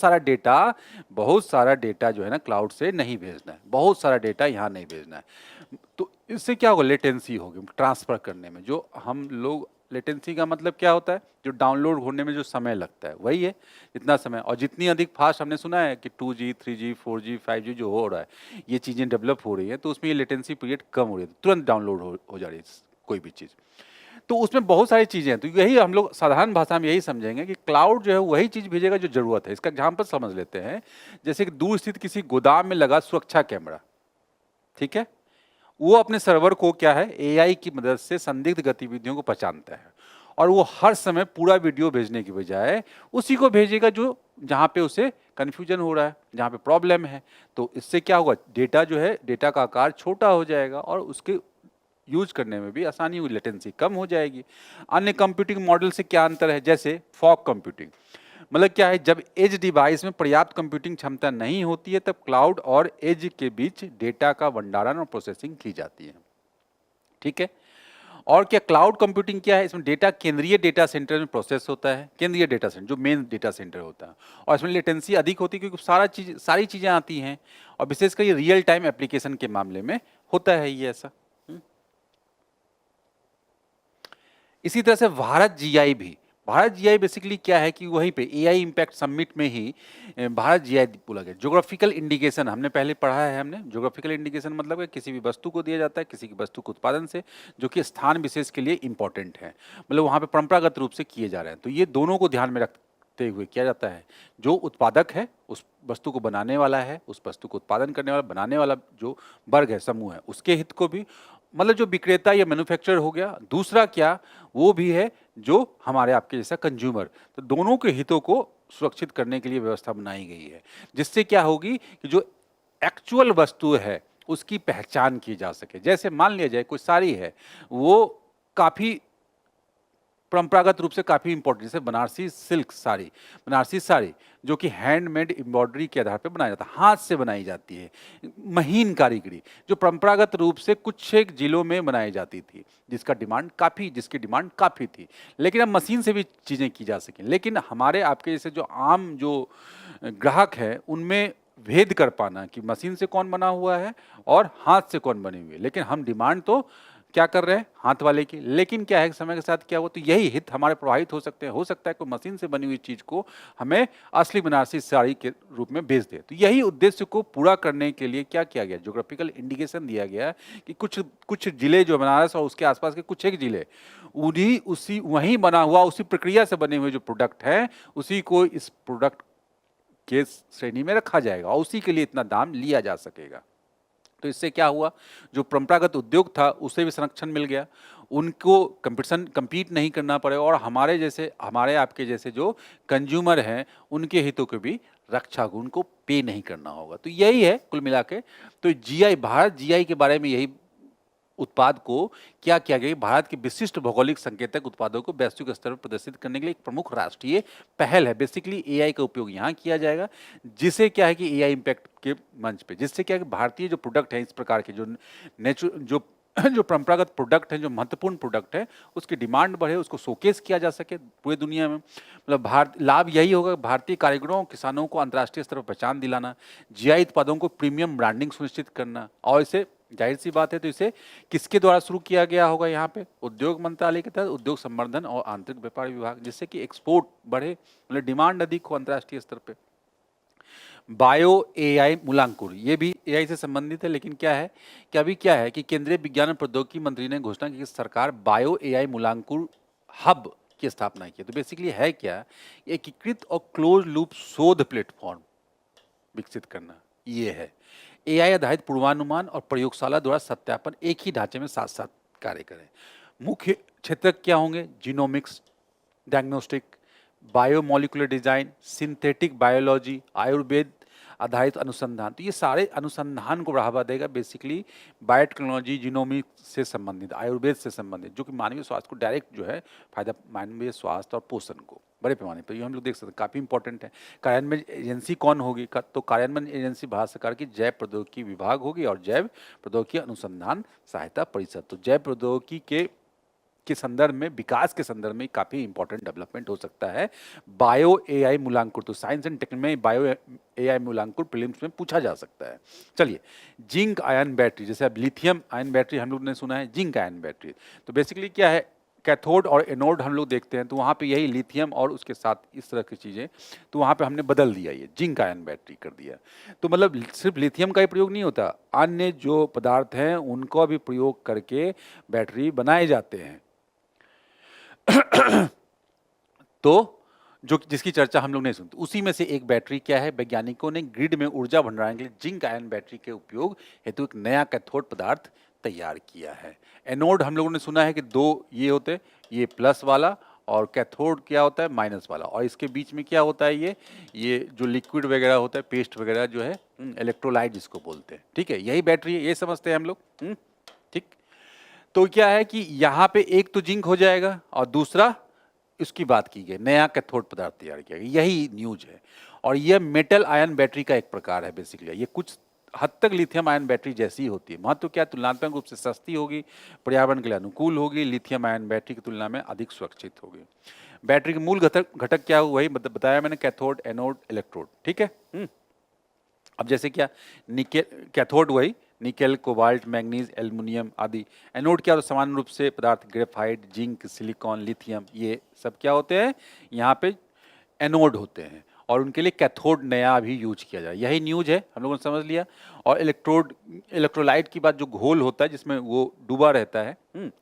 सारा डेटा जो है ना क्लाउड से नहीं भेजना है, बहुत सारा डेटा यहाँ नहीं भेजना है। तो इससे क्या होगा, लेटेंसी होगी ट्रांसफर करने में। जो हम लोग, लेटेंसी का मतलब क्या होता है, जो डाउनलोड होने में जो समय लगता है वही है, जितना समय। और जितनी अधिक फास्ट, हमने सुना है कि 2G 3G 4G 5G जो हो रहा है, ये चीज़ें डेवलप हो रही है, तो उसमें ये लेटेंसी पीरियड कम हो रही है, तुरंत डाउनलोड हो जा रही है कोई भी चीज़। तो उसमें बहुत सारी चीज़ें हैं। तो यही हम लोग साधारण भाषा में यही समझेंगे कि क्लाउड जो है वही चीज़ भेजेगा जो जरूरत है। इसका एग्जाम्पल समझ लेते हैं, जैसे कि दूर स्थित किसी गोदाम में लगा सुरक्षा कैमरा, ठीक है, वो अपने सर्वर को क्या है, एआई की मदद से संदिग्ध गतिविधियों को पहचानता है और वो हर समय पूरा वीडियो भेजने की बजाय उसी को भेजेगा जो जहाँ पे उसे कन्फ्यूजन हो रहा है, जहाँ पे प्रॉब्लम है। तो इससे क्या होगा, डेटा जो है, डेटा का आकार छोटा हो जाएगा और उसके यूज करने में भी आसानी होगी, लेटेंसी कम हो जाएगी। अन्य कंप्यूटिंग मॉडल से क्या अंतर है, जैसे फॉग कंप्यूटिंग। मतलब क्या है, जब एज डिवाइस में पर्याप्त कंप्यूटिंग क्षमता नहीं होती है तब क्लाउड और एज के बीच डेटा का भंडारण और प्रोसेसिंग की जाती है, ठीक है। और क्या क्लाउड कंप्यूटिंग क्या है, इसमें डेटा केंद्रीय डेटा सेंटर में प्रोसेस होता है, केंद्रीय डेटा सेंटर जो मेन डेटा सेंटर होता है, और इसमें लेटेंसी अधिक होती है क्योंकि सारी चीजें आती हैं और विशेषकर ये रियल टाइम एप्लीकेशन के मामले में होता है ये ऐसा। इसी तरह से भारत जीआई बेसिकली क्या है कि वहीं पे एआई इम्पैक्ट समिट में ही भारत जीआई बोला गया। ज्योग्राफिकल इंडिकेशन हमने पहले पढ़ा है, हमने ज्योग्राफिकल इंडिकेशन मतलब है किसी भी वस्तु को दिया जाता है किसी की वस्तु के उत्पादन से जो कि स्थान विशेष के लिए इंपॉर्टेंट है, मतलब वहाँ पे परंपरागत रूप से किए जा रहे हैं। तो ये दोनों को ध्यान में रखते हुए किया जाता है, जो उत्पादक है, उस वस्तु को बनाने वाला है, उस वस्तु को उत्पादन करने वाला, बनाने वाला जो वर्ग है, समूह है, उसके हित को भी, मतलब जो विक्रेता या मैन्युफैक्चरर हो गया। दूसरा क्या, वो भी है जो हमारे आपके जैसा कंज्यूमर। तो दोनों के हितों को सुरक्षित करने के लिए व्यवस्था बनाई गई है, जिससे क्या होगी कि जो एक्चुअल वस्तु है उसकी पहचान की जा सके। जैसे मान लिया जाए कोई साड़ी है, वो काफ़ी परंपरागत रूप से काफ़ी इंपॉर्टेंट, जैसे बनारसी सिल्क साड़ी, बनारसी साड़ी जो कि हैंडमेड एम्ब्रॉयडरी के आधार पर बनाया जाता है, हाथ से बनाई जाती है, महीन कारीगरी, जो परंपरागत रूप से कुछ एक जिलों में बनाई जाती थी, जिसकी डिमांड काफ़ी थी। लेकिन अब मशीन से भी चीज़ें की जा सकें, लेकिन हमारे आपके जैसे जो आम जो ग्राहक है उनमें भेद कर पाना कि मशीन से कौन बना हुआ है और हाथ से कौन बनी हुई है, लेकिन हम डिमांड तो क्या कर रहे हैं, हाथ वाले की। लेकिन क्या है, समय के साथ क्या हुआ, तो यही हित हमारे प्रभावित हो सकते हैं, हो सकता है कोई मशीन से बनी हुई चीज को हमें असली बनारसी साड़ी के रूप में भेज दे। तो यही उद्देश्य को पूरा करने के लिए क्या किया गया, ज्योग्राफिकल इंडिकेशन दिया गया कि कुछ कुछ जिले जो बनारस और उसके आसपास के कुछ एक जिले, उन्हीं उसी वहीं बना हुआ उसी प्रक्रिया से बने हुए जो प्रोडक्ट है उसी को इस प्रोडक्ट के श्रेणी में रखा जाएगा और उसी के लिए इतना दाम लिया जा सकेगा। तो इससे क्या हुआ, जो परंपरागत उद्योग था उसे भी संरक्षण मिल गया, उनको compete नहीं करना पड़े, और हमारे आपके जैसे जो कंज्यूमर हैं उनके हितों को भी रक्षा को उनको पे नहीं करना होगा। तो यही है कुल मिला के। तो भारत जीआई के बारे में यही उत्पाद को क्या किया गया, भारत के विशिष्ट भौगोलिक संकेतक उत्पादों को वैश्विक स्तर पर प्रदर्शित करने के लिए एक प्रमुख राष्ट्रीय पहल है। बेसिकली एआई का उपयोग यहाँ किया जाएगा, जिसे क्या है कि एआई इम्पैक्ट के मंच पे, जिससे क्या है कि भारतीय जो प्रोडक्ट है, इस प्रकार के जो जो परंपरागत प्रोडक्ट है, जो महत्वपूर्ण प्रोडक्ट है, उसकी डिमांड बढ़े, उसको शोकेस किया जा सके पूरी दुनिया में। मतलब लाभ यही होगा, भारतीय कारीगरों किसानों को अंतर्राष्ट्रीय स्तर पर पहचान दिलाना, जीआई उत्पादों को प्रीमियम ब्रांडिंग सुनिश्चित करना। और इसे जाहिर सी बात है, तो इसे किसके द्वारा शुरू किया गया होगा, यहाँ पे उद्योग मंत्रालय के तहत उद्योग संवर्धन और आंतरिक व्यापार विभाग, जिससे कि एक्सपोर्ट बढ़े, मतलब डिमांड अधिक हो अंतर्राष्ट्रीय स्तर पे। बायो एआई मूलांकुर, ये भी एआई से संबंधित है, लेकिन क्या है कि अभी क्या है कि केंद्रीय विज्ञान और प्रौद्योगिकी मंत्री ने घोषणा की कि सरकार बायो एआई मूलांकुर हब की स्थापना की। तो बेसिकली है क्या, एकीकृत और क्लोज लूप शोध प्लेटफॉर्म विकसित करना, ये है एआई आधारित पूर्वानुमान और प्रयोगशाला द्वारा सत्यापन एक ही ढांचे में साथ साथ कार्य करें। मुख्य क्षेत्र क्या होंगे, genomics, diagnostic, biomolecular design, synthetic biology, Ayurveda आधारित अनुसंधान। तो ये सारे अनुसंधान को बढ़ावा देगा, बेसिकली बायोटेक्नोलॉजी, जीनोमिक्स से संबंधित, आयुर्वेद से संबंधित, जो कि मानवीय स्वास्थ्य को डायरेक्ट जो है फायदा, मानवीय स्वास्थ्य और पोषण को बड़े पैमाने पर, ये हम लोग देख सकते हैं, काफ़ी इंपॉर्टेंट है। कार्यान्वयन एजेंसी कौन होगी, तो कार्यान्वयन एजेंसी भारत सरकार की जैव प्रौद्योगिकी विभाग होगी और जैव प्रौद्योगिकी अनुसंधान सहायता परिषद। तो जैव प्रौद्योगिकी के संदर्भ में, विकास के संदर्भ में काफ़ी इंपॉर्टेंट डेवलपमेंट हो सकता है बायो एआई मूलांकुर। तो साइंस एंड टेक्नोलॉजी में बायो एआई मूलांकुर प्रीलिम्स में पूछा जा सकता है। चलिए, जिंक आयन बैटरी, जैसे अब लिथियम आयन बैटरी हम लोग ने सुना है, जिंक आयन बैटरी, तो बेसिकली क्या है, कैथोड और एनोड हम लोग देखते हैं, तो वहाँ पे यही लिथियम और उसके साथ इस तरह की चीज़ें, तो वहाँ पे हमने बदल दिया, ये जिंक आयन बैटरी कर दिया। तो मतलब सिर्फ लिथियम का ही प्रयोग नहीं होता, अन्य जो पदार्थ हैं उनको भी प्रयोग करके बैटरी बनाए जाते हैं। तो जो जिसकी चर्चा हम लोग नहीं सुनते, उसी में से एक बैटरी क्या है, वैज्ञानिकों ने ग्रिड में ऊर्जा भंडारण के लिए जिंक आयन बैटरी के उपयोग हेतु एक नया कैथोड पदार्थ तैयार किया है। एनोड हम लोगों ने सुना है कि दो ये होते, ये प्लस वाला, और कैथोड क्या होता है, माइनस वाला, और इसके बीच में क्या होता है, ये जो लिक्विड वगैरह होता है, पेस्ट वगैरह जो है, इलेक्ट्रोलाइट जिसको बोलते हैं, ठीक है, यही बैटरी है, ये समझते हैं हम लोग, ठीक। तो क्या है कि यहाँ पे एक तो जिंक हो जाएगा और दूसरा इसकी बात की गई, नया कैथोड पदार्थ तैयार किया गया, यही न्यूज है। और यह मेटल आयन बैटरी का एक प्रकार है, बेसिकली ये कुछ हद तक लिथियम आयन बैटरी जैसी ही होती है। महत्व क्या, तुलनात्मक रूप से सस्ती होगी, पर्यावरण के लिए अनुकूल होगी, लिथियम आयन बैटरी की तुलना में अधिक सुरक्षित होगी। बैटरी के मूल घटक क्या हो, वही बताया मैंने, कैथोड, एनोड, इलेक्ट्रोड, ठीक है। अब जैसे क्या, निकेल, कैथोड वही निकेल, कोबाल्ट, मैग्नीज, एल्युमिनियम आदि। एनोड क्या, तो समान रूप से पदार्थ ग्रेफाइट, जिंक, सिलिकॉन, लिथियम, ये सब क्या होते हैं, यहाँ पे एनोड होते हैं, और उनके लिए कैथोड नया भी यूज किया जाए, यही न्यूज है, हम लोगों ने समझ लिया। और इलेक्ट्रोलाइट की बात, जो घोल होता है जिसमें वो डूबा रहता है,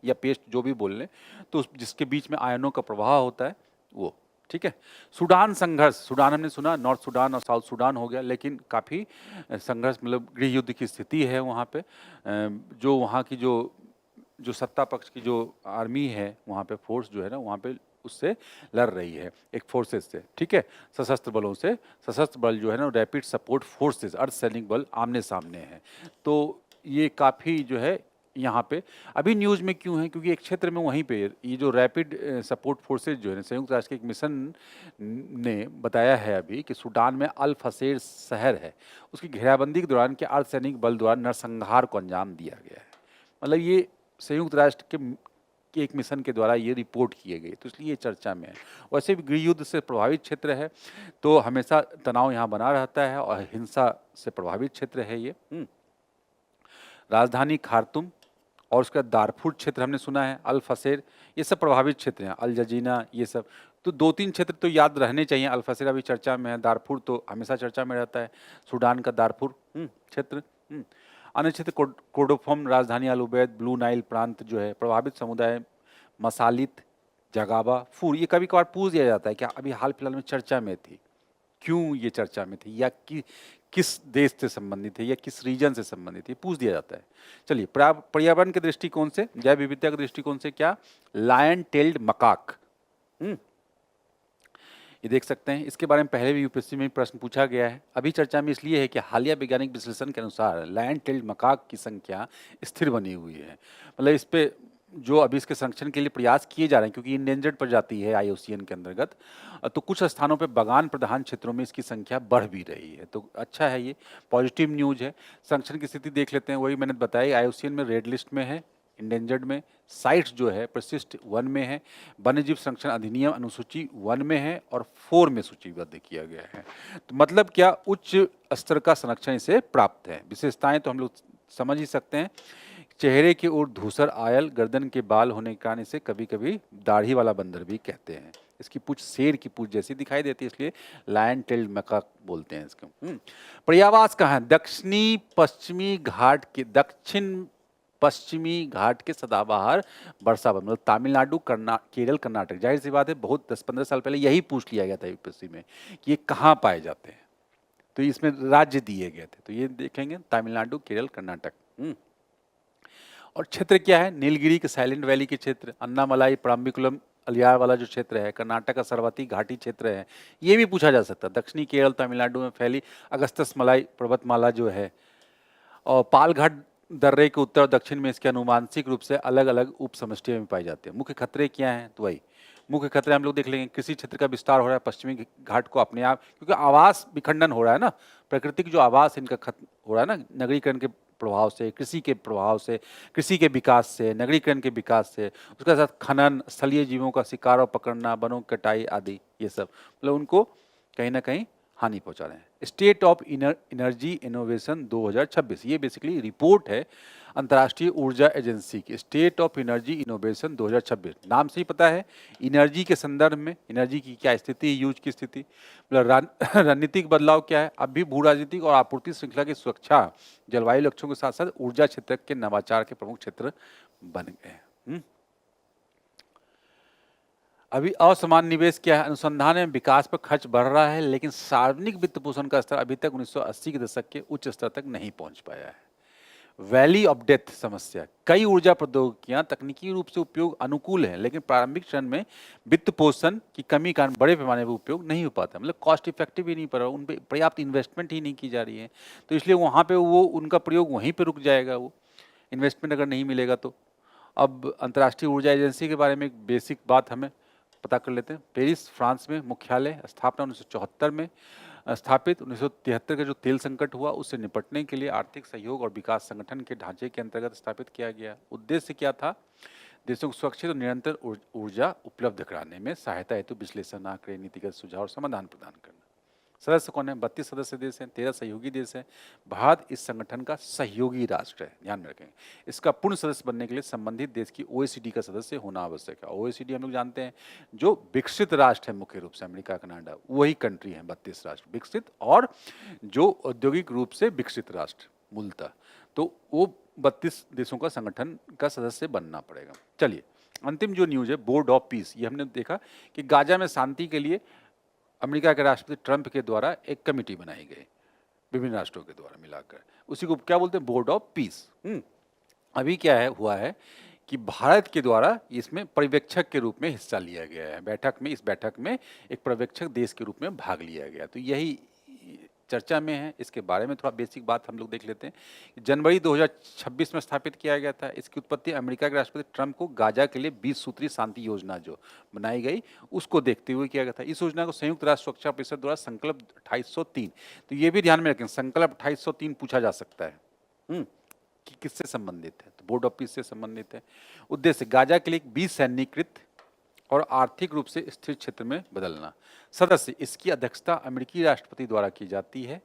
या पेस्ट जो भी बोल लें, तो जिसके बीच में आयनों का प्रवाह होता है वो, ठीक है। सूडान संघर्ष, सूडान हमने सुना, नॉर्थ सूडान और साउथ सूडान हो गया, लेकिन काफ़ी संघर्ष, मतलब गृह युद्ध की स्थिति है वहाँ पे। जो वहाँ की जो सत्ता पक्ष की जो आर्मी है वहाँ पे, फोर्स जो है ना वहाँ पे, उससे लड़ रही है एक फोर्सेस से, ठीक है, सशस्त्र बलों से। सशस्त्र बल जो है ना, रैपिड सपोर्ट फोर्सेस, अर्धसैनिक बल आमने सामने हैं। तो ये काफ़ी जो है यहाँ पे अभी न्यूज़ में क्यों है, क्योंकि एक क्षेत्र में वहीं पे ये जो रैपिड सपोर्ट फोर्सेज जो है संयुक्त राष्ट्र के एक मिशन ने बताया है अभी कि सूडान में अल फसेर शहर है, उसकी घेराबंदी के दौरान के अर्धसैनिक बल द्वारा नरसंहार को अंजाम दिया गया है। मतलब ये संयुक्त राष्ट्र के एक मिशन के द्वारा ये रिपोर्ट किए गई, तो इसलिए ये चर्चा में है। वैसे भी गृह युद्ध से प्रभावित क्षेत्र है, तो हमेशा तनाव यहाँ बना रहता है और हिंसा से प्रभावित क्षेत्र है ये। राजधानी खार्तूम और उसका दारफुर क्षेत्र हमने सुना है, अल फसेर, ये सब प्रभावित क्षेत्र हैं, अल जजीना, ये सब। तो 2-3 क्षेत्र तो याद रहने चाहिए। अल फसेर अभी चर्चा में है, दारफुर तो हमेशा चर्चा में रहता है, सूडान का दारफुर क्षेत्र। अन्य क्षेत्र कोर्डोफाम, राजधानी अल उबैद, ब्लू नाइल प्रांत जो है, प्रभावित समुदाय मसालित, जगाबा, फूर। ये कभी कभार पूछ दिया जाता है कि अभी हाल फिलहाल में चर्चा में थी, क्यों ये चर्चा में थी, या किस देश से संबंधित है या किस रीजन से संबंधित है, पूछ दिया जाता है। चलिए, पर्यावरण के दृष्टिकोण से, जैव विविधता के दृष्टिकोण से क्या, लायन टेल्ड मकाक, ये देख सकते हैं। इसके बारे में पहले भी यूपीएससी में प्रश्न पूछा गया है। अभी चर्चा में इसलिए है कि हालिया वैज्ञानिक विश्लेषण के अनुसार लायन टेल्ड मकाक की संख्या स्थिर बनी हुई है। मतलब इस पे जो अभी इसके संरक्षण के लिए प्रयास किए जा रहे हैं, क्योंकि इंडेंजर्ड प्रजाति है आईयूसीएन के अंतर्गत, तो कुछ स्थानों पे बागान प्रधान क्षेत्रों में इसकी संख्या बढ़ भी रही है। तो अच्छा है, ये पॉजिटिव न्यूज है। संरक्षण की स्थिति देख लेते हैं, वही मैंने बताई, आईयूसीएन में रेड लिस्ट में है, इंडेंजर्ड में, साइट्स जो है प्रशिष्ट 1 में है, वन्यजीव संरक्षण अधिनियम अनुसूची 1 में है और 4 में सूचीबद्ध किया गया है। तो मतलब क्या, उच्च स्तर का संरक्षण इसे प्राप्त है। विशेषताएं तो हम लोग समझ ही सकते हैं। चेहरे की ओर धूसर आयल, गर्दन के बाल होने के कारण इसे कभी कभी दाढ़ी वाला बंदर भी कहते हैं। इसकी पूंछ शेर की पूंछ जैसी दिखाई देती है, इसलिए लायन टेल्ड मैकाक बोलते हैं इसको। पर्यावास कहाँ है, दक्षिण पश्चिमी घाट के सदाबहार वर्षा वन, मतलब तमिलनाडु, केरल, कर्नाटक। जाहिर सी बात है, बहुत 10-15 साल पहले यही पूछ लिया गया था यूपीएससी में कि ये कहाँ पाए जाते हैं, तो इसमें राज्य दिए गए थे, तो ये देखेंगे तमिलनाडु, केरल, कर्नाटक। और क्षेत्र क्या है, नीलगिरी के साइलेंट वैली के क्षेत्र, अन्नामलाई, परम्बिकुलम, अलियार वाला जो क्षेत्र है, कर्नाटक का सरवती घाटी क्षेत्र है, ये भी पूछा जा सकता है। दक्षिणी केरल, तमिलनाडु में फैली अगस्त्यस मलाई पर्वतमाला जो है, और पालघाट दर्रे के उत्तर और दक्षिण में इसके अनुवांशिक रूप से अलग अलग उप समष्टियों में पाई जाते हैं। मुख्य खतरे क्या हैं, तो वही मुख्य खतरे हम लोग देख लेंगे। कृषि क्षेत्र का विस्तार हो रहा है पश्चिमी घाट को अपने आप, क्योंकि आवास विखंडन हो रहा है ना, प्राकृतिक जो आवास इनका खत्म हो रहा है ना, नगरीकरण के प्रभाव से, कृषि के प्रभाव से, कृषि के विकास से, नगरीकरण के विकास से, उसके साथ खनन, स्थलीय जीवों का शिकार और पकड़ना, वनों की कटाई आदि, ये सब मतलब उनको कहीं ना कहीं हानि पहुंचा रहे हैं। स्टेट ऑफ एनर्जी इनोवेशन 2026, ये बेसिकली रिपोर्ट है अंतर्राष्ट्रीय ऊर्जा एजेंसी की। स्टेट ऑफ एनर्जी इनोवेशन 2026, नाम से ही पता है एनर्जी के संदर्भ में, एनर्जी की क्या स्थिति, यूज की स्थिति, मतलब रणनीतिक बदलाव क्या है। अब भी भू राजनीतिक और आपूर्ति श्रृंखला की सुरक्षा, जलवायु लक्ष्यों के साथ साथ ऊर्जा क्षेत्र के नवाचार के प्रमुख क्षेत्र बन गए हैं। अभी असमान निवेश क्या है, अनुसंधान एवं विकास पर खर्च बढ़ रहा है, लेकिन सार्वजनिक वित्त पोषण का स्तर अभी तक 1980 के दशक के उच्च स्तर तक नहीं पहुंच पाया है। वैली ऑफ डेथ समस्या, कई ऊर्जा प्रौद्योगिकियां तकनीकी रूप से उपयोग अनुकूल है, लेकिन प्रारंभिक चरण में वित्त पोषण की कमी के कारण बड़े पैमाने पर उपयोग नहीं हो पाता, मतलब कॉस्ट इफेक्टिव ही नहीं पड़ रहा, उन पर पर्याप्त इन्वेस्टमेंट ही नहीं की जा रही है, तो इसलिए वहाँ पे वो उनका प्रयोग वहीं पर रुक जाएगा, वो इन्वेस्टमेंट अगर नहीं मिलेगा तो। अब अंतर्राष्ट्रीय ऊर्जा एजेंसी के बारे में एक बेसिक बात हमें पता कर लेते हैं। पेरिस, फ्रांस में मुख्यालय, स्थापना 1974 में स्थापित। 1973 का जो तेल संकट हुआ उससे निपटने के लिए आर्थिक सहयोग और विकास संगठन के ढांचे के अंतर्गत स्थापित किया गया। उद्देश्य क्या था, देशों को सुरक्षित और निरंतर ऊर्जा उपलब्ध कराने में सहायता हेतु विश्लेषण, आंकड़े, नीतिगत सुझाव और समाधान प्रदान करना। सदस्य कौन है, 32 सदस्य देश हैं, 13 सहयोगी देश हैं। भारत इस संगठन का सहयोगी राष्ट्र है, ध्यान में रखें। इसका पूर्ण सदस्य बनने के लिए संबंधित देश की ओएसीडी का सदस्य होना आवश्यक है। ओएसीडी हम लोग जानते हैं जो विकसित राष्ट्र है, मुख्य रूप से अमेरिका, कनाडा, वही कंट्री है 32 राष्ट्र विकसित, और जो औद्योगिक रूप से विकसित राष्ट्र मूलतः, तो वो 32 देशों का संगठन का सदस्य बनना पड़ेगा। चलिए, अंतिम जो न्यूज है, बोर्ड ऑफ पीस, ये हमने देखा कि गाजा में शांति के लिए अमेरिका के राष्ट्रपति ट्रंप के द्वारा एक कमेटी बनाई गई, विभिन्न राष्ट्रों के द्वारा मिलाकर, उसी को क्या बोलते हैं, बोर्ड ऑफ पीस। अभी क्या है हुआ है कि भारत के द्वारा इसमें पर्यवेक्षक के रूप में हिस्सा लिया गया है बैठक में। इस बैठक में एक पर्यवेक्षक देश के रूप में भाग लिया गया, तो यही चर्चा में है, इसके बारे में थोड़ा बेसिक बात हम लोग देख लेते हैं। जनवरी 2026 में स्थापित किया गया था। इसकी उत्पत्ति अमेरिका के राष्ट्रपति ट्रंप को गाजा के लिए 20 सूत्री शांति योजना जो बनाई गई, उसको देखते हुए किया गया था। इस योजना को संयुक्त राष्ट्र सुरक्षा परिषद द्वारा संकल्प 2803, तो ये भी ध्यान में रखें, संकल्प 2803 पूछा जा सकता है कि किससे संबंधित है, तो बोर्ड ऑफ पीस से संबंधित है। उद्देश्य गाजा के लिए 20 सैन्यीकृत और आर्थिक रूप से स्थिर क्षेत्र में बदलना। सदस्य, इसकी अध्यक्षता अमेरिकी राष्ट्रपति द्वारा की जाती है।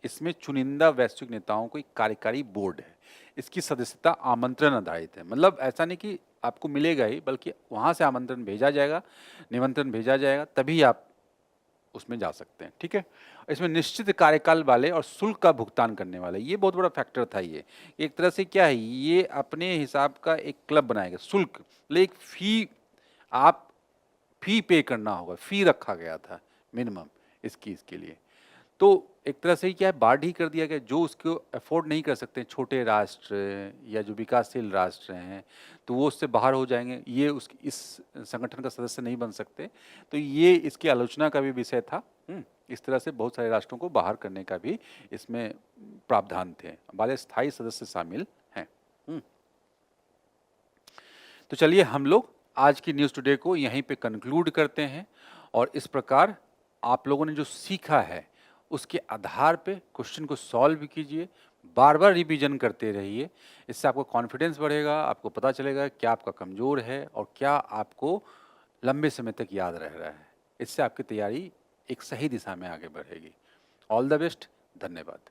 इसमें चुनिंदा वैश्विक नेताओं को एक कार्यकारी बोर्ड है। इसकी सदस्यता आमंत्रण आधारित है, मतलब ऐसा नहीं कि आपको मिलेगा ही, बल्कि वहां से आमंत्रण भेजा जाएगा, निमंत्रण भेजा जाएगा, तभी आप उसमें जा सकते हैं। ठीक है, इसमें निश्चित कार्यकाल वाले और शुल्क का भुगतान करने वाले, ये बहुत बड़ा फैक्टर था। ये एक तरह से क्या है, ये अपने हिसाब का एक क्लब बनाएगा। शुल्क एक फी, आप फी पे करना होगा, फी रखा गया था मिनिमम इसके लिए। तो एक तरह से क्या है, बाढ़ ही कर दिया गया। जो उसको अफोर्ड नहीं कर सकते, छोटे राष्ट्र या जो विकासशील राष्ट्र हैं, तो वो उससे बाहर हो जाएंगे, ये इस संगठन का सदस्य नहीं बन सकते। तो ये इसकी आलोचना का भी विषय था। इस तरह से बहुत सारे राष्ट्रों को बाहर करने का भी इसमें प्रावधान थे, वाले स्थायी सदस्य शामिल हैं। तो चलिए हम लोग आज की न्यूज़ टुडे को यहीं पे कंक्लूड करते हैं, और इस प्रकार आप लोगों ने जो सीखा है उसके आधार पे क्वेश्चन को सॉल्व कीजिए, बार बार रिवीजन करते रहिए। इससे आपको कॉन्फिडेंस बढ़ेगा, आपको पता चलेगा क्या आपका कमज़ोर है और क्या आपको लंबे समय तक याद रह रहा है। इससे आपकी तैयारी एक सही दिशा में आगे बढ़ेगी। ऑल द बेस्ट, धन्यवाद।